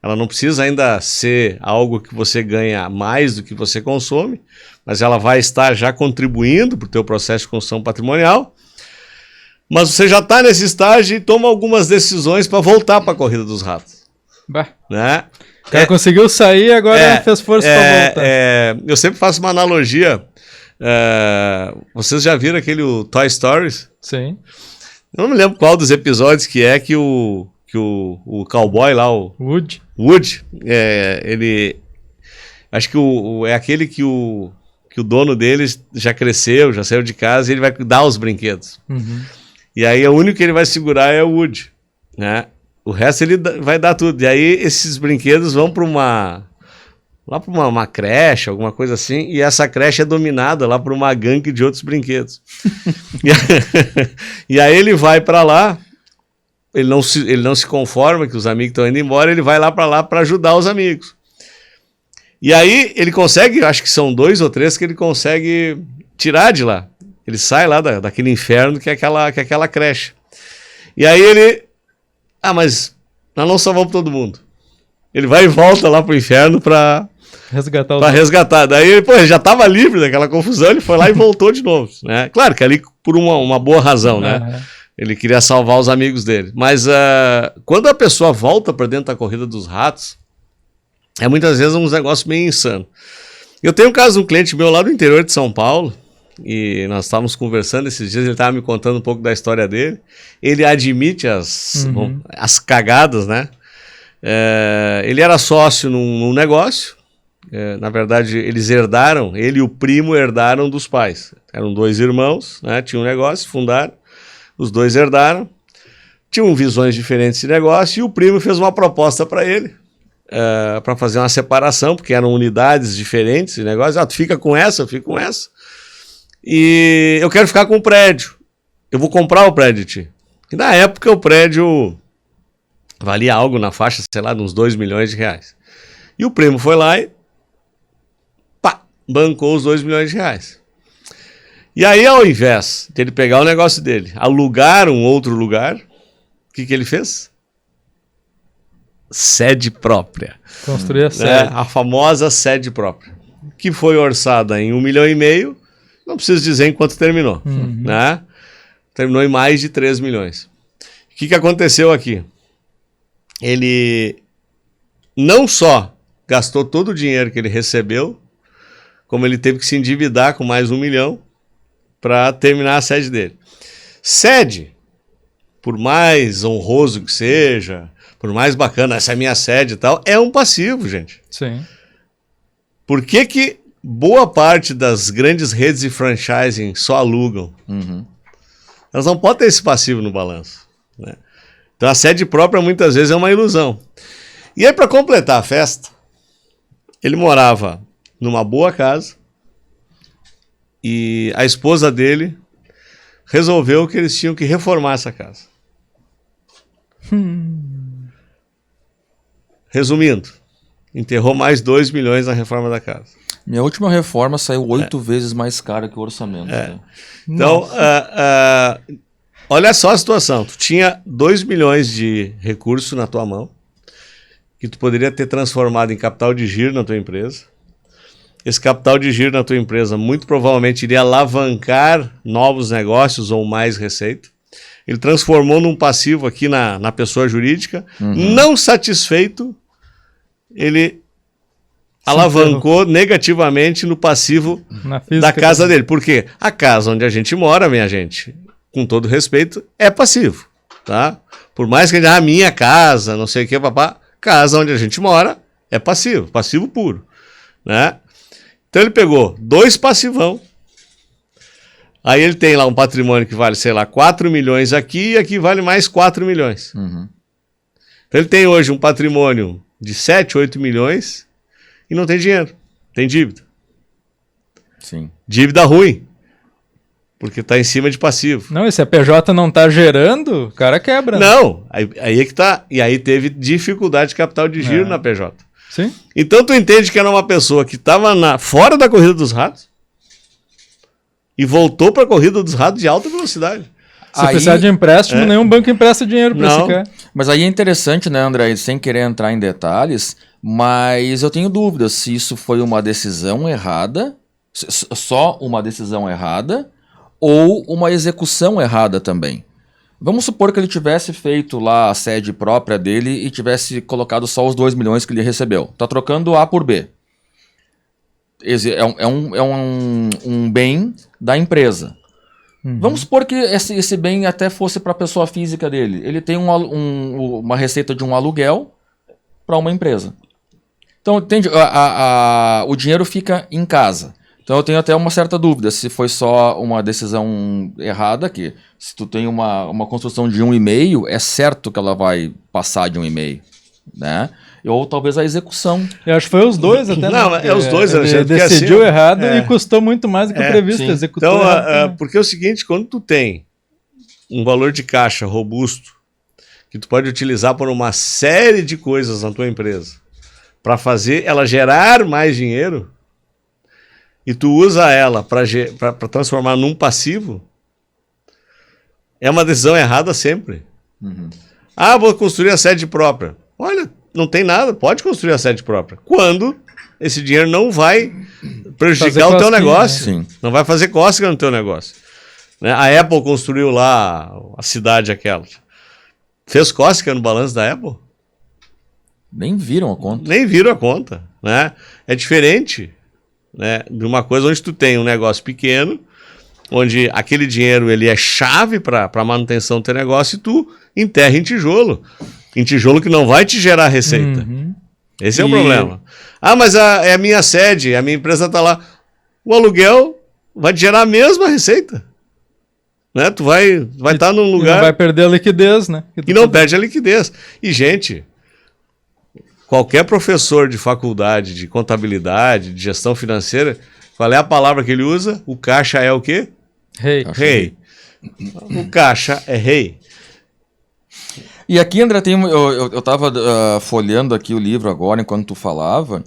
Ela não precisa ainda ser algo que você ganha mais do que você consome, mas ela vai estar já contribuindo para o teu processo de construção patrimonial. Mas você já está nesse estágio e toma algumas decisões para voltar para a corrida dos ratos. Né? O cara conseguiu sair e agora fez força para voltar. Eu sempre faço uma analogia. Vocês já viram aquele Toy Stories? Sim. Eu não me lembro qual dos episódios que o cowboy lá, o Wood, ele... Acho que é aquele que o dono deles já cresceu, já saiu de casa e ele vai dar os brinquedos. Uhum. E aí o único que ele vai segurar é o Woody, né? O resto ele vai dar tudo. E aí esses brinquedos vão para uma creche, alguma coisa assim, e essa creche é dominada lá por uma gangue de outros brinquedos. E aí ele vai para lá, ele não se conforma que os amigos estão indo embora, ele vai lá para ajudar os amigos. E aí ele consegue, acho que são 2 ou 3 que ele consegue tirar de lá. Ele sai lá daquele inferno que é aquela creche. E aí ele... mas nós não salvamos todo mundo. Ele vai e volta lá pro inferno pra resgatar. Daí ele já estava livre daquela confusão, ele foi lá e voltou de novo. Né? Claro que ali por uma boa razão, né? Ele queria salvar os amigos dele. Mas quando a pessoa volta para dentro da corrida dos ratos, é muitas vezes uns negócios meio insano. Eu tenho um caso de um cliente meu lá do interior de São Paulo, e nós estávamos conversando esses dias, ele estava me contando um pouco da história dele. Ele admite as cagadas, né? Ele era sócio num negócio. Na verdade, eles herdaram, ele e o primo herdaram dos pais. Eram 2 irmãos, né? Tinham um negócio, fundaram. Os 2 herdaram. Tinham visões diferentes de negócio e o primo fez uma proposta para ele. Para fazer uma separação, porque eram unidades diferentes de negócio. Tu fica com essa, eu fico com essa. E eu quero ficar com o prédio. Eu vou comprar o prédio de ti. E na época o prédio valia algo na faixa, sei lá, de uns 2 milhões de reais. E o primo foi lá e bancou os 2 milhões de reais. E aí, ao invés de ele pegar o negócio dele, alugar um outro lugar, o que ele fez? Sede própria. Construir a sede. A famosa sede própria. Que foi orçada em 1,5 milhão. Não preciso dizer em quanto terminou. Né? Terminou em mais de 3 milhões. O que aconteceu aqui? Ele não só gastou todo o dinheiro que ele recebeu, como ele teve que se endividar com mais 1 milhão para terminar a sede dele. Sede, por mais honroso que seja, por mais bacana, essa é a minha sede e tal, é um passivo, gente. Sim. Por que boa parte das grandes redes de franchising só alugam? Elas não podem ter esse passivo no balanço. Né? Então a sede própria muitas vezes é uma ilusão. E aí, para completar a festa, ele morava numa boa casa e a esposa dele resolveu que eles tinham que reformar essa casa. Resumindo, enterrou mais 2 milhões na reforma da casa. Minha última reforma saiu 8 vezes mais cara que o orçamento. Né? Então, olha só a situação. Tu tinha 2 milhões de recursos na tua mão, que tu poderia ter transformado em capital de giro na tua empresa. Esse capital de giro na tua empresa muito provavelmente iria alavancar novos negócios ou mais receita. Ele transformou num passivo aqui na pessoa jurídica. Não satisfeito, ele alavancou negativamente no passivo da casa dele. Por quê? A casa onde a gente mora, minha gente, com todo respeito, é passivo. Tá? Por mais que ele diga, minha casa, não sei o que, papá, casa onde a gente mora é passivo puro. Né? Então ele pegou 2 passivão. Aí ele tem lá um patrimônio que vale, sei lá, 4 milhões aqui e aqui vale mais 4 milhões. Então ele tem hoje um patrimônio de 7, 8 milhões e não tem dinheiro, tem dívida. Sim. Dívida ruim, porque está em cima de passivo. Não, e se a PJ não está gerando, o cara quebra. Não, aí é que tá. E aí teve dificuldade de capital de giro na PJ. Sim. Então tu entende que era uma pessoa que estava fora da corrida dos ratos e voltou para a corrida dos ratos de alta velocidade. Se precisar de empréstimo, nenhum banco empresta dinheiro para esse cara. Mas aí é interessante, né, André, sem querer entrar em detalhes, mas eu tenho dúvidas se isso foi uma decisão errada, só uma decisão errada, ou uma execução errada também. Vamos supor que ele tivesse feito lá a sede própria dele e tivesse colocado só os 2 milhões que ele recebeu. Tá trocando A por B. É um bem da empresa. Vamos supor que esse bem até fosse para a pessoa física dele. Ele tem uma receita de um aluguel para uma empresa. Então, entende? O dinheiro fica em casa. Então, eu tenho até uma certa dúvida se foi só uma decisão errada, que se tu tem uma construção de 1,5, é certo que ela vai passar de 1,5, né? Ou talvez a execução. Eu acho que foi os dois até. Não, é os dois, Ele decidiu assim, errado e custou muito mais do que o previsto. Executou então, errado, porque é o seguinte, quando tu tem um valor de caixa robusto, que tu pode utilizar por uma série de coisas na tua empresa, para fazer ela gerar mais dinheiro, e tu usa ela para transformar num passivo, é uma decisão errada sempre. Vou construir a sede própria. Olha, não tem nada, pode construir a sede própria. Quando esse dinheiro não vai prejudicar o teu negócio, não vai fazer cócega no teu negócio. Né? A Apple construiu lá a cidade aquela. Fez cócega no balanço da Apple? Nem viram a conta. Nem viram a conta. Né? É diferente, né, de uma coisa onde tu tem um negócio pequeno, onde aquele dinheiro ele é chave para a manutenção do teu negócio e tu enterra em tijolo. Em tijolo que não vai te gerar receita. Esse é o problema. Mas é a minha sede, a minha empresa está lá. O aluguel vai te gerar a mesma receita. Né? Tu vai estar num lugar... não vai perder a liquidez, né? E não perde a liquidez. E, gente, qualquer professor de faculdade, de contabilidade, de gestão financeira, qual é a palavra que ele usa? O caixa é o quê? Rei. O caixa é rei. E aqui, André, eu estava folheando aqui o livro agora, enquanto tu falava,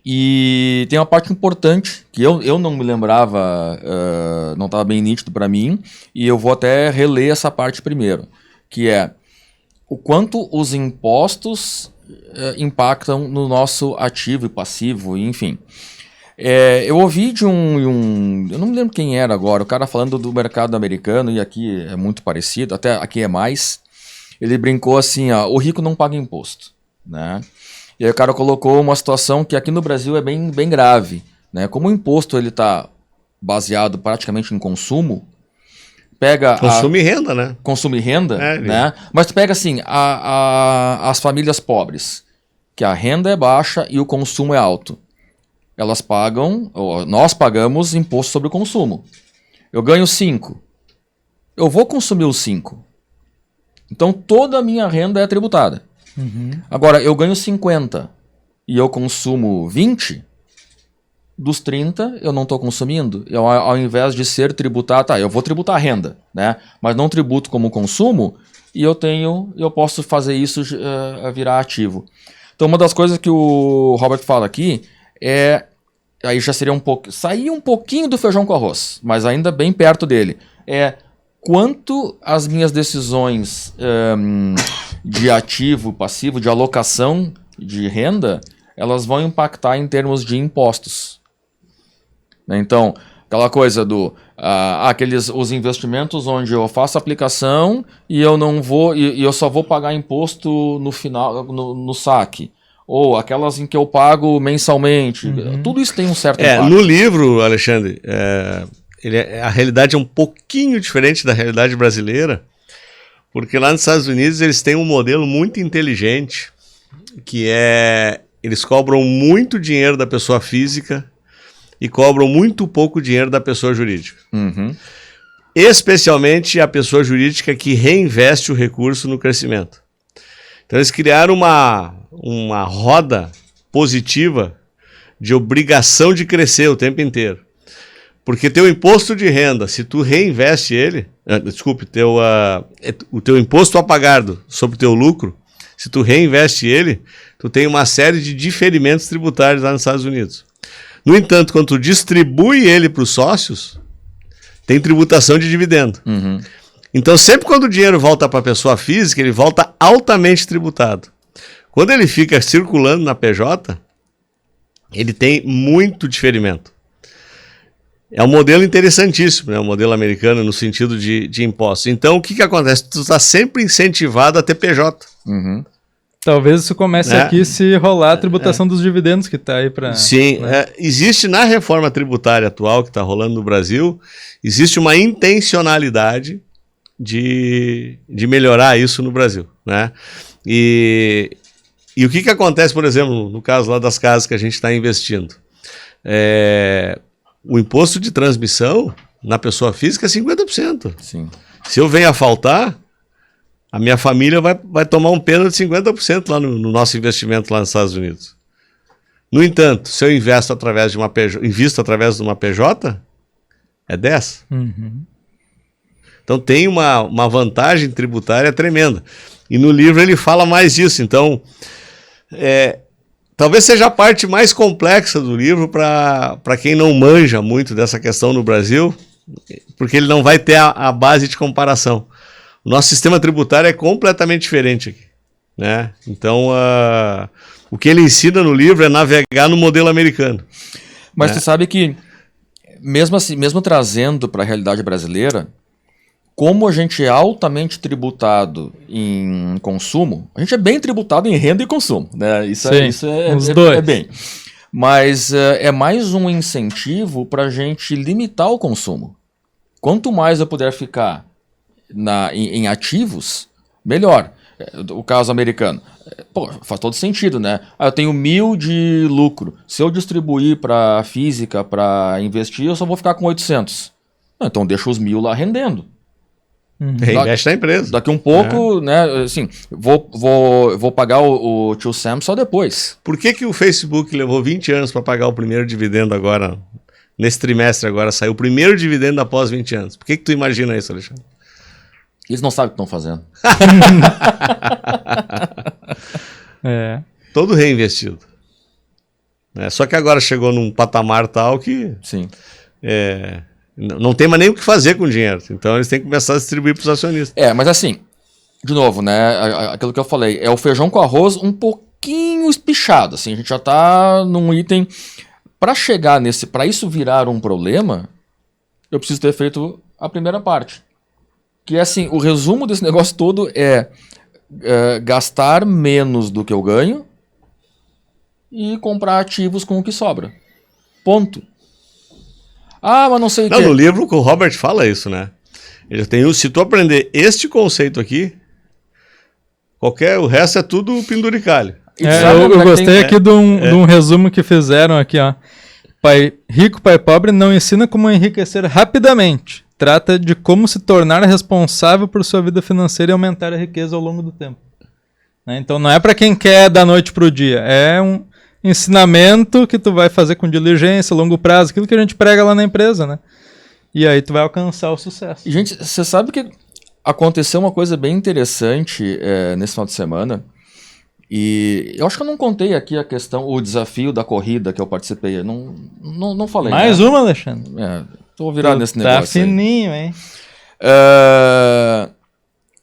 e tem uma parte importante, que eu não me lembrava, não estava bem nítido para mim, e eu vou até reler essa parte primeiro, que é o quanto os impostos impactam no nosso ativo e passivo, enfim. Eu ouvi de eu não me lembro quem era agora, o cara falando do mercado americano, e aqui é muito parecido, até aqui é mais. Ele brincou assim, o rico não paga imposto, né? E aí o cara colocou uma situação que aqui no Brasil é bem, bem grave, né? Como o imposto ele está baseado praticamente em consumo, pega... Consumo e renda, né? Consumo e renda, né? Mas tu pega assim, as famílias pobres, que a renda é baixa e o consumo é alto. Elas pagam, nós pagamos imposto sobre o consumo. Eu ganho 5. Eu vou consumir os 5. Então toda a minha renda é tributada. Agora, eu ganho 50 e eu consumo 20, dos 30 eu não estou consumindo. Ao invés de ser tributado, eu vou tributar a renda, né? Mas não tributo como consumo e eu posso fazer isso virar ativo. Então uma das coisas que o Robert fala aqui aí já seria sair um pouquinho do feijão com arroz, mas ainda bem perto dele. Quanto as minhas decisões de ativo, passivo, de alocação de renda, elas vão impactar em termos de impostos. Então, aquela coisa os investimentos onde eu faço aplicação e eu não vou e eu só vou pagar imposto no final, no saque. Ou aquelas em que eu pago mensalmente. Tudo isso tem um certo impacto. No livro, Alexandre, a realidade é um pouquinho diferente da realidade brasileira, porque lá nos Estados Unidos eles têm um modelo muito inteligente, que eles cobram muito dinheiro da pessoa física e cobram muito pouco dinheiro da pessoa jurídica. Especialmente a pessoa jurídica que reinveste o recurso no crescimento. Então eles criaram uma roda positiva de obrigação de crescer o tempo inteiro. Porque teu imposto de renda, se tu reinveste ele, o teu imposto apagado sobre o teu lucro, se tu reinveste ele, tu tem uma série de diferimentos tributários lá nos Estados Unidos. No entanto, quando tu distribui ele para os sócios, tem tributação de dividendo. Então, sempre quando o dinheiro volta para a pessoa física, ele volta altamente tributado. Quando ele fica circulando na PJ, ele tem muito diferimento. É um modelo interessantíssimo, né? O modelo americano no sentido de impostos. Então, o que acontece? Tu está sempre incentivado a ter PJ. Talvez isso comece Né? aqui se rolar a tributação dos dividendos que está aí para... Sim, existe na reforma tributária atual que está rolando no Brasil, existe uma intencionalidade de melhorar isso no Brasil, né? E o que acontece, por exemplo, no caso lá das casas que a gente está investindo? O imposto de transmissão na pessoa física é 50%. Sim. Se eu venho a faltar, a minha família vai tomar um pênalti de 50% lá no nosso investimento lá nos Estados Unidos. No entanto, se eu invisto através de uma PJ, é 10%. Uhum. Então tem uma vantagem tributária tremenda. E no livro ele fala mais disso. Então, talvez seja a parte mais complexa do livro para quem não manja muito dessa questão no Brasil, porque ele não vai ter a base de comparação. O nosso sistema tributário é completamente diferente aqui, né? Então, o que ele ensina no livro é navegar no modelo americano. Mas tu sabe que, mesmo assim, mesmo trazendo para a realidade brasileira, como a gente é altamente tributado em consumo, a gente é bem tributado em renda e consumo, né? Isso é bem. Mas é mais um incentivo para a gente limitar o consumo. Quanto mais eu puder ficar em ativos, melhor. O caso americano. Pô, faz todo sentido, né? Eu tenho 1.000 de lucro. Se eu distribuir para física, para investir, eu só vou ficar com 800. Então deixa os 1.000 lá rendendo. Reinveste na empresa. Daqui um pouco, né, assim, vou pagar o tio Sam só depois. Por que o Facebook levou 20 anos para pagar o primeiro dividendo agora, nesse trimestre agora, saiu o primeiro dividendo após 20 anos? Por que tu imagina isso, Alexandre? Eles não sabem o que estão fazendo. Todo reinvestido. Só que agora chegou num patamar tal que... Sim. Não tem mais nem o que fazer com o dinheiro. Então eles têm que começar a distribuir para os acionistas. Mas assim, de novo, né? Aquilo que eu falei, é o feijão com arroz um pouquinho espichado. Assim, a gente já está num item. Para chegar para isso virar um problema, eu preciso ter feito a primeira parte. Que é assim, o resumo desse negócio todo é gastar menos do que eu ganho e comprar ativos com o que sobra. Ponto. Mas não sei o que. No livro o Robert fala isso, né? Ele tem se tu aprender este conceito aqui, o resto é tudo penduricalho. Eu gostei aqui de um resumo que fizeram aqui, ó. Pai rico, pai pobre não ensina como enriquecer rapidamente. Trata de como se tornar responsável por sua vida financeira e aumentar a riqueza ao longo do tempo. Então não é para quem quer da noite pro dia, é um ensinamento que tu vai fazer com diligência, longo prazo, aquilo que a gente prega lá na empresa, né? E aí tu vai alcançar o sucesso. Gente, você sabe que aconteceu uma coisa bem interessante nesse final de semana, e eu acho que eu não contei aqui o desafio da corrida que eu participei, não falei. Mais uma, Alexandre? Tô virado nesse negócio. Tá fininho, aí. Hein?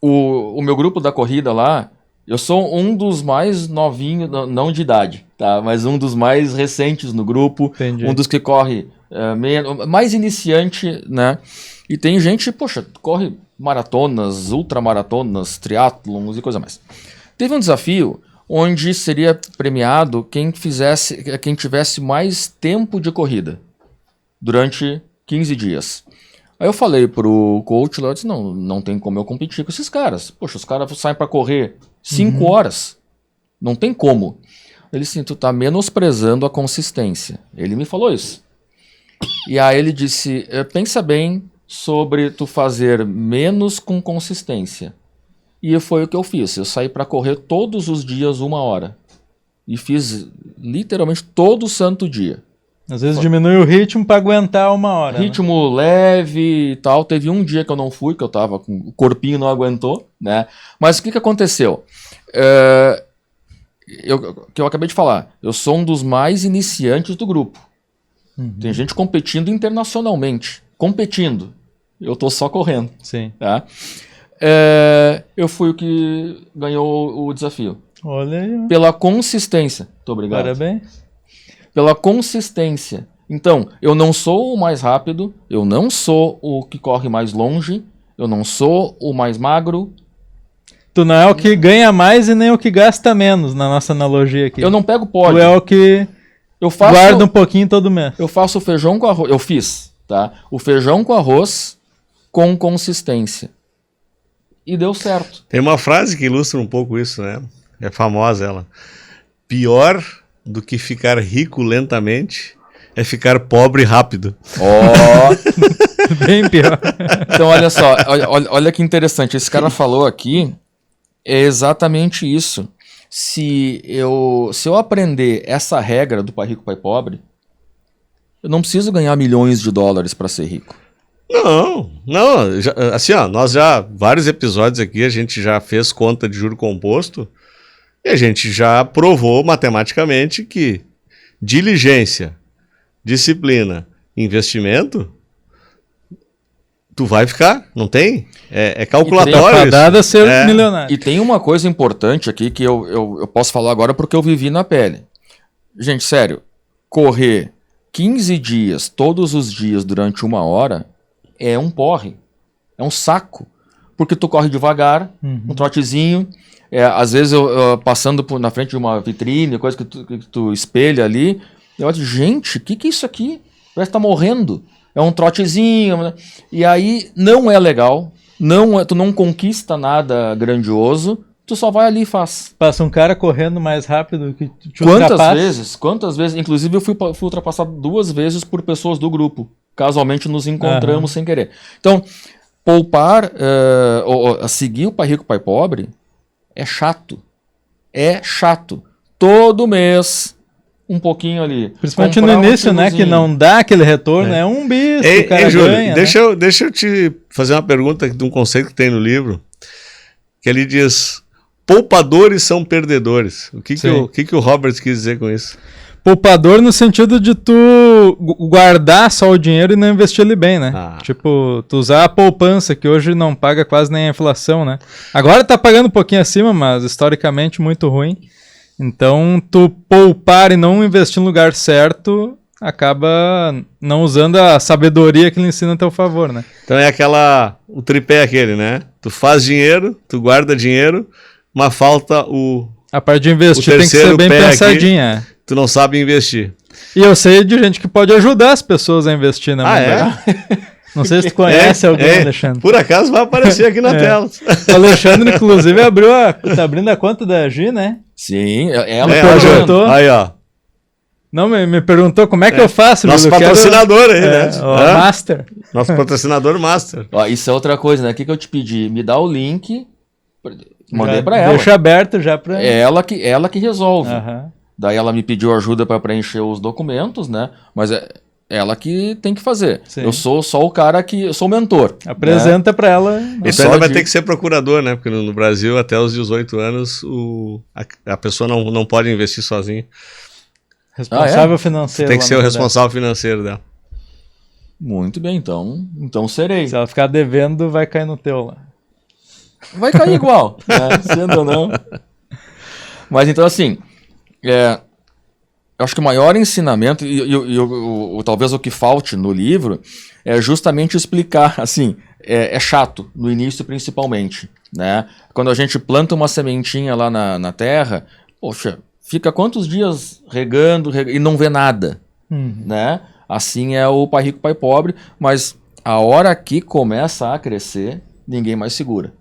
O meu grupo da corrida lá, eu sou um dos mais novinhos, não de idade, tá? Mas um dos mais recentes no grupo. Entendi. Um dos que corre mais iniciante, né? E tem gente, poxa, corre maratonas, ultramaratonas, triatlons e coisa mais. Teve um desafio onde seria premiado quem tivesse mais tempo de corrida durante 15 dias. Aí eu falei pro coach lá, eu disse, não tem como eu competir com esses caras. Poxa, os caras saem para correr 5 horas. Não tem como. Ele disse, tu tá menosprezando a consistência. Ele me falou isso. E aí ele disse, pensa bem sobre tu fazer menos com consistência. E foi o que eu fiz. Eu saí para correr todos os dias 1 hora. E fiz literalmente todo santo dia. Às vezes diminui o ritmo para aguentar 1 hora. Ritmo leve e tal. Teve um dia que eu não fui, que eu tava com o corpinho não aguentou, né? Mas o que aconteceu? Que eu acabei de falar. Eu sou um dos mais iniciantes do grupo. Tem gente competindo internacionalmente. Competindo. Eu tô só correndo. Sim. Tá? Eu fui o que ganhou o desafio. Olha aí. Pela consistência. Muito obrigado. Parabéns. Pela consistência. Então, eu não sou o mais rápido, eu não sou o que corre mais longe, eu não sou o mais magro. Tu não é o que ganha mais e nem o que gasta menos, na nossa analogia aqui. Eu não pego Tu pódio. é o que Eu faço, guarda um pouquinho todo mês. eu faço o feijão com arroz. Eu fiz, tá? O feijão com arroz com consistência. E deu certo. Tem uma frase que ilustra um pouco isso, né? É famosa ela. Pior do que ficar rico lentamente é ficar pobre rápido. Ó. Bem pior. Então, olha só, olha que interessante. Esse cara falou aqui, é exatamente isso. Se eu aprender essa regra do pai rico, pai pobre, eu não preciso ganhar milhões de dólares para ser rico. Não. Assim, ó, nós já, vários episódios aqui, a gente já fez conta de juro composto e a gente já provou matematicamente que diligência, disciplina, investimento, tu vai ficar, não tem? É calculatório isso. Fadada ser milionário. E tem uma coisa importante aqui que eu posso falar agora porque eu vivi na pele. Gente, sério, correr 15 dias, todos os dias, durante 1 hora, é um porre. É um saco. Porque tu corre devagar, um trotezinho. Às vezes, eu passando na frente de uma vitrine, coisa que tu espelha ali, eu acho, gente, o que é isso aqui? Parece que tá morrendo. É um trotezinho. Né? E aí, não é legal. Tu não conquista nada grandioso. Tu só vai ali e faz. Passa um cara correndo mais rápido que te Quantas vezes? Inclusive, eu fui ultrapassado 2 vezes por pessoas do grupo. Casualmente nos encontramos sem querer. Então, poupar, seguir o pai rico, pai pobre, é chato. É chato. Todo mês, um pouquinho ali. Principalmente no início, né? Que não dá aquele retorno. É um bicho, o cara Júlio, ganha. Deixa eu te fazer uma pergunta de um conceito que tem no livro. Que ele diz: poupadores são perdedores. O que o Robert quis dizer com isso? Poupador no sentido de tu guardar só o dinheiro e não investir ele bem, né? Tipo, tu usar a poupança, que hoje não paga quase nem a inflação, né? Agora tá pagando um pouquinho acima, mas historicamente muito ruim. Então, tu poupar e não investir no lugar certo, acaba não usando a sabedoria que ele ensina a teu favor, né? Então é o tripé aquele, né? Tu faz dinheiro, tu guarda dinheiro, mas falta a parte de investir tem que ser bem pensadinha. Aqui, tu não sabe investir. E eu sei de gente que pode ajudar as pessoas a investir, né? Não sei se tu conhece alguém, Alexandre. Por acaso vai aparecer aqui na tela. O Alexandre, inclusive, tá abrindo a conta da Gi, né? Sim, ela perguntou. Aí, ó. Não, me perguntou como é que eu faço. Nosso patrocinador aí, né? Master. Nosso patrocinador Master. Ó, isso é outra coisa, né? O que eu te pedi? Me dá o link, mandei pra ela. Deixa aberto já pra... Ela que resolve. Uhum. Daí ela me pediu ajuda para preencher os documentos, né? Mas é ela que tem que fazer. Sim. Eu sou só o cara eu sou o mentor. Apresenta, né? Para ela. Isso ainda vai ter que ser procurador, né? Porque no Brasil, até os 18 anos, a pessoa não pode investir sozinha. Responsável financeiro. Tem que ser o responsável financeiro dela. Muito bem, então serei. Se ela ficar devendo, vai cair no teu lá. Vai cair igual, né? Sendo ou não. Mas então assim, eu acho que o maior ensinamento, talvez o que falte no livro, é justamente explicar, assim, é chato, no início principalmente, né? Quando a gente planta uma sementinha lá na terra, poxa, fica quantos dias regando e não vê nada, né? Assim é o pai rico, pai pobre, mas a hora que começa a crescer, ninguém mais segura.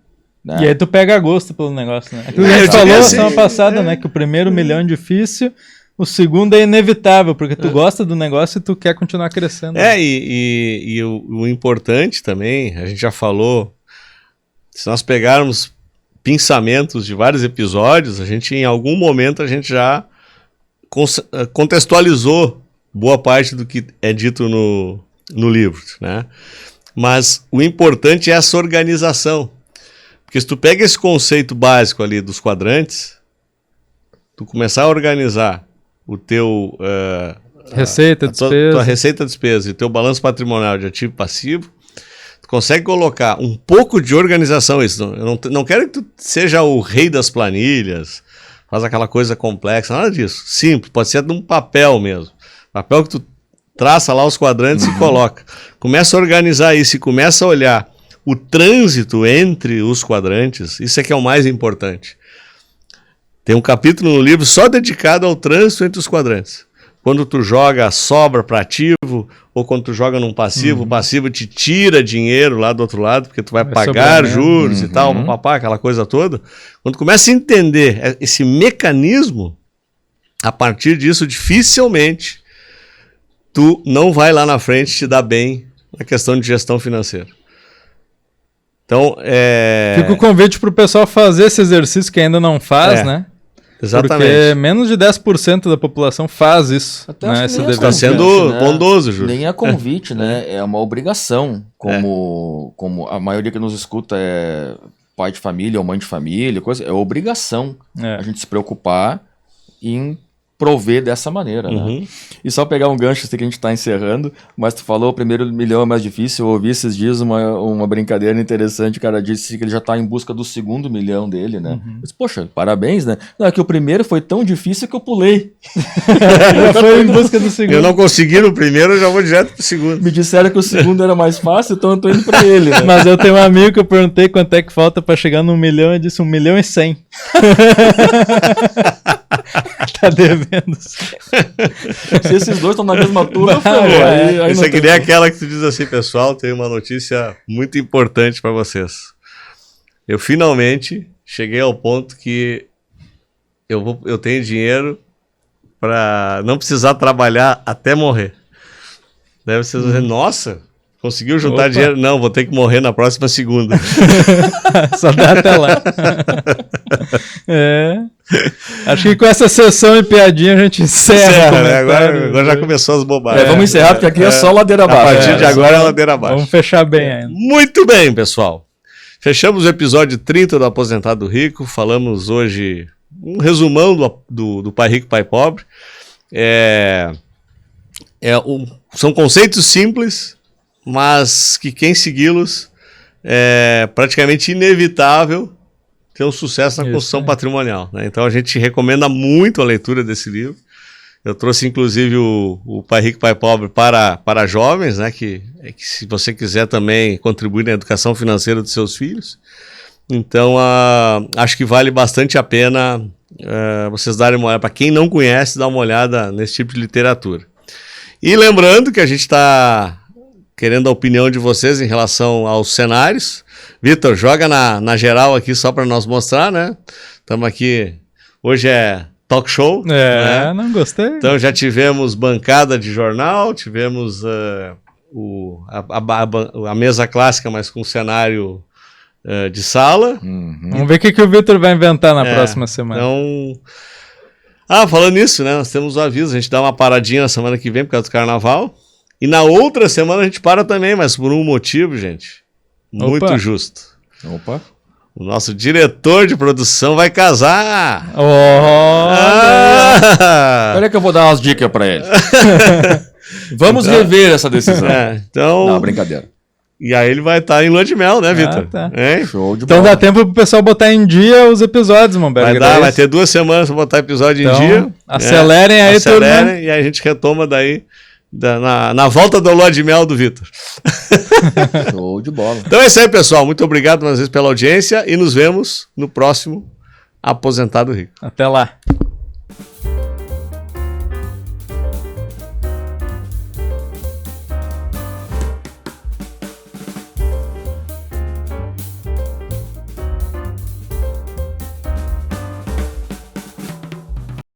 Né? E aí tu pega gosto pelo negócio, né? Aquilo que a gente falou semana passada, né? Que o primeiro milhão é difícil, o segundo é inevitável, porque tu gosta do negócio e tu quer continuar crescendo. E o importante também, a gente já falou, se nós pegarmos pensamentos de vários episódios, em algum momento a gente já contextualizou boa parte do que é dito no livro, né? Mas o importante é essa organização. Porque se tu pega esse conceito básico ali dos quadrantes, tu começar a organizar o teu... receita, despesa. Tua receita, despesa e teu balanço patrimonial de ativo e passivo, tu consegue colocar um pouco de organização. Eu não quero que tu seja o rei das planilhas, faz aquela coisa complexa, nada disso. Simples, pode ser de um papel mesmo. Papel que tu traça lá os quadrantes e coloca. Começa a organizar isso e começa a olhar o trânsito entre os quadrantes, isso é que é o mais importante. Tem um capítulo no livro só dedicado ao trânsito entre os quadrantes. Quando tu joga a sobra para ativo, ou quando tu joga num passivo, o passivo te tira dinheiro lá do outro lado, porque tu vai pagar juros e tal, papá, aquela coisa toda. Quando tu começa a entender esse mecanismo, a partir disso, dificilmente tu não vai lá na frente te dar bem na questão de gestão financeira. Então, Fica o convite para o pessoal fazer esse exercício que ainda não faz, né? Exatamente. Porque menos de 10% da população faz isso. Até né? acho que nem Está sendo bondoso, Júlio. Nem é convite, né? É uma obrigação. Como a maioria que nos escuta é pai de família ou mãe de família, é obrigação a gente se preocupar em prover dessa maneira, né? E só pegar um gancho, sei que a gente está encerrando, mas tu falou o primeiro milhão é mais difícil. Eu ouvi esses dias uma brincadeira interessante, o cara disse que ele já está em busca do segundo milhão dele, né? Eu disse, poxa, parabéns, né? Não, é que o primeiro foi tão difícil que eu pulei. Já foi em busca do segundo. Eu não consegui no primeiro, eu já vou direto pro segundo. Me disseram que o segundo era mais fácil, então eu tô indo para ele, né? Mas eu tenho um amigo que eu perguntei quanto é que falta para chegar no 1 milhão, ele disse 1.100.000. Tá devendo. Se esses dois estão na mesma turma, aí Isso é que nem aquela que tu diz assim, pessoal, tem uma notícia muito importante para vocês. Eu finalmente cheguei ao ponto que eu tenho dinheiro para não precisar trabalhar até morrer. Deve ser dizer, nossa, conseguiu juntar dinheiro? Não, vou ter que morrer na próxima segunda. Só dá até lá. Acho que com essa sessão e piadinha a gente encerra. Né? Agora já começou as bobagens. Vamos encerrar, porque aqui é só ladeira abaixo. A partir de agora é ladeira abaixo. Vamos fechar bem ainda. Muito bem, pessoal. Fechamos o episódio 30 do Aposentado Rico. Falamos hoje um resumão do Pai Rico, Pai Pobre. São conceitos simples, mas que quem segui-los é praticamente inevitável ter um sucesso na construção patrimonial, né? Então a gente recomenda muito a leitura desse livro. Eu trouxe inclusive o Pai Rico, Pai Pobre para jovens, né? Que se você quiser também contribuir na educação financeira dos seus filhos. Então acho que vale bastante a pena vocês darem uma olhada. Para quem não conhece, dar uma olhada nesse tipo de literatura. E lembrando que a gente está querendo a opinião de vocês em relação aos cenários. Vitor, joga na geral aqui só para nós mostrar, né? Estamos aqui, hoje é talk show. Né? Não gostei. Então já tivemos bancada de jornal, tivemos a mesa clássica, mas com cenário de sala. Vamos ver o que o Vitor vai inventar na próxima semana. Então, falando nisso, né? Nós temos o aviso, a gente dá uma paradinha na semana que vem por causa do carnaval. E na outra semana a gente para também, mas por um motivo, gente, muito justo. O nosso diretor de produção vai casar. Espera que eu vou dar umas dicas para ele. Vamos rever essa decisão. Então... Não, brincadeira. E aí ele vai estar em lua de mel, né, Vitor? Tá. Show de bola. Então dá tempo pro pessoal botar em dia os episódios, Momberg. Vai ter 2 semanas para botar episódio em dia. Acelerem aí, turma. E aí a gente retoma daí na volta da lua de mel do Vitor. Show de bola. Então é isso aí, pessoal. Muito obrigado mais uma vez pela audiência e nos vemos no próximo Aposentado Rico. Até lá.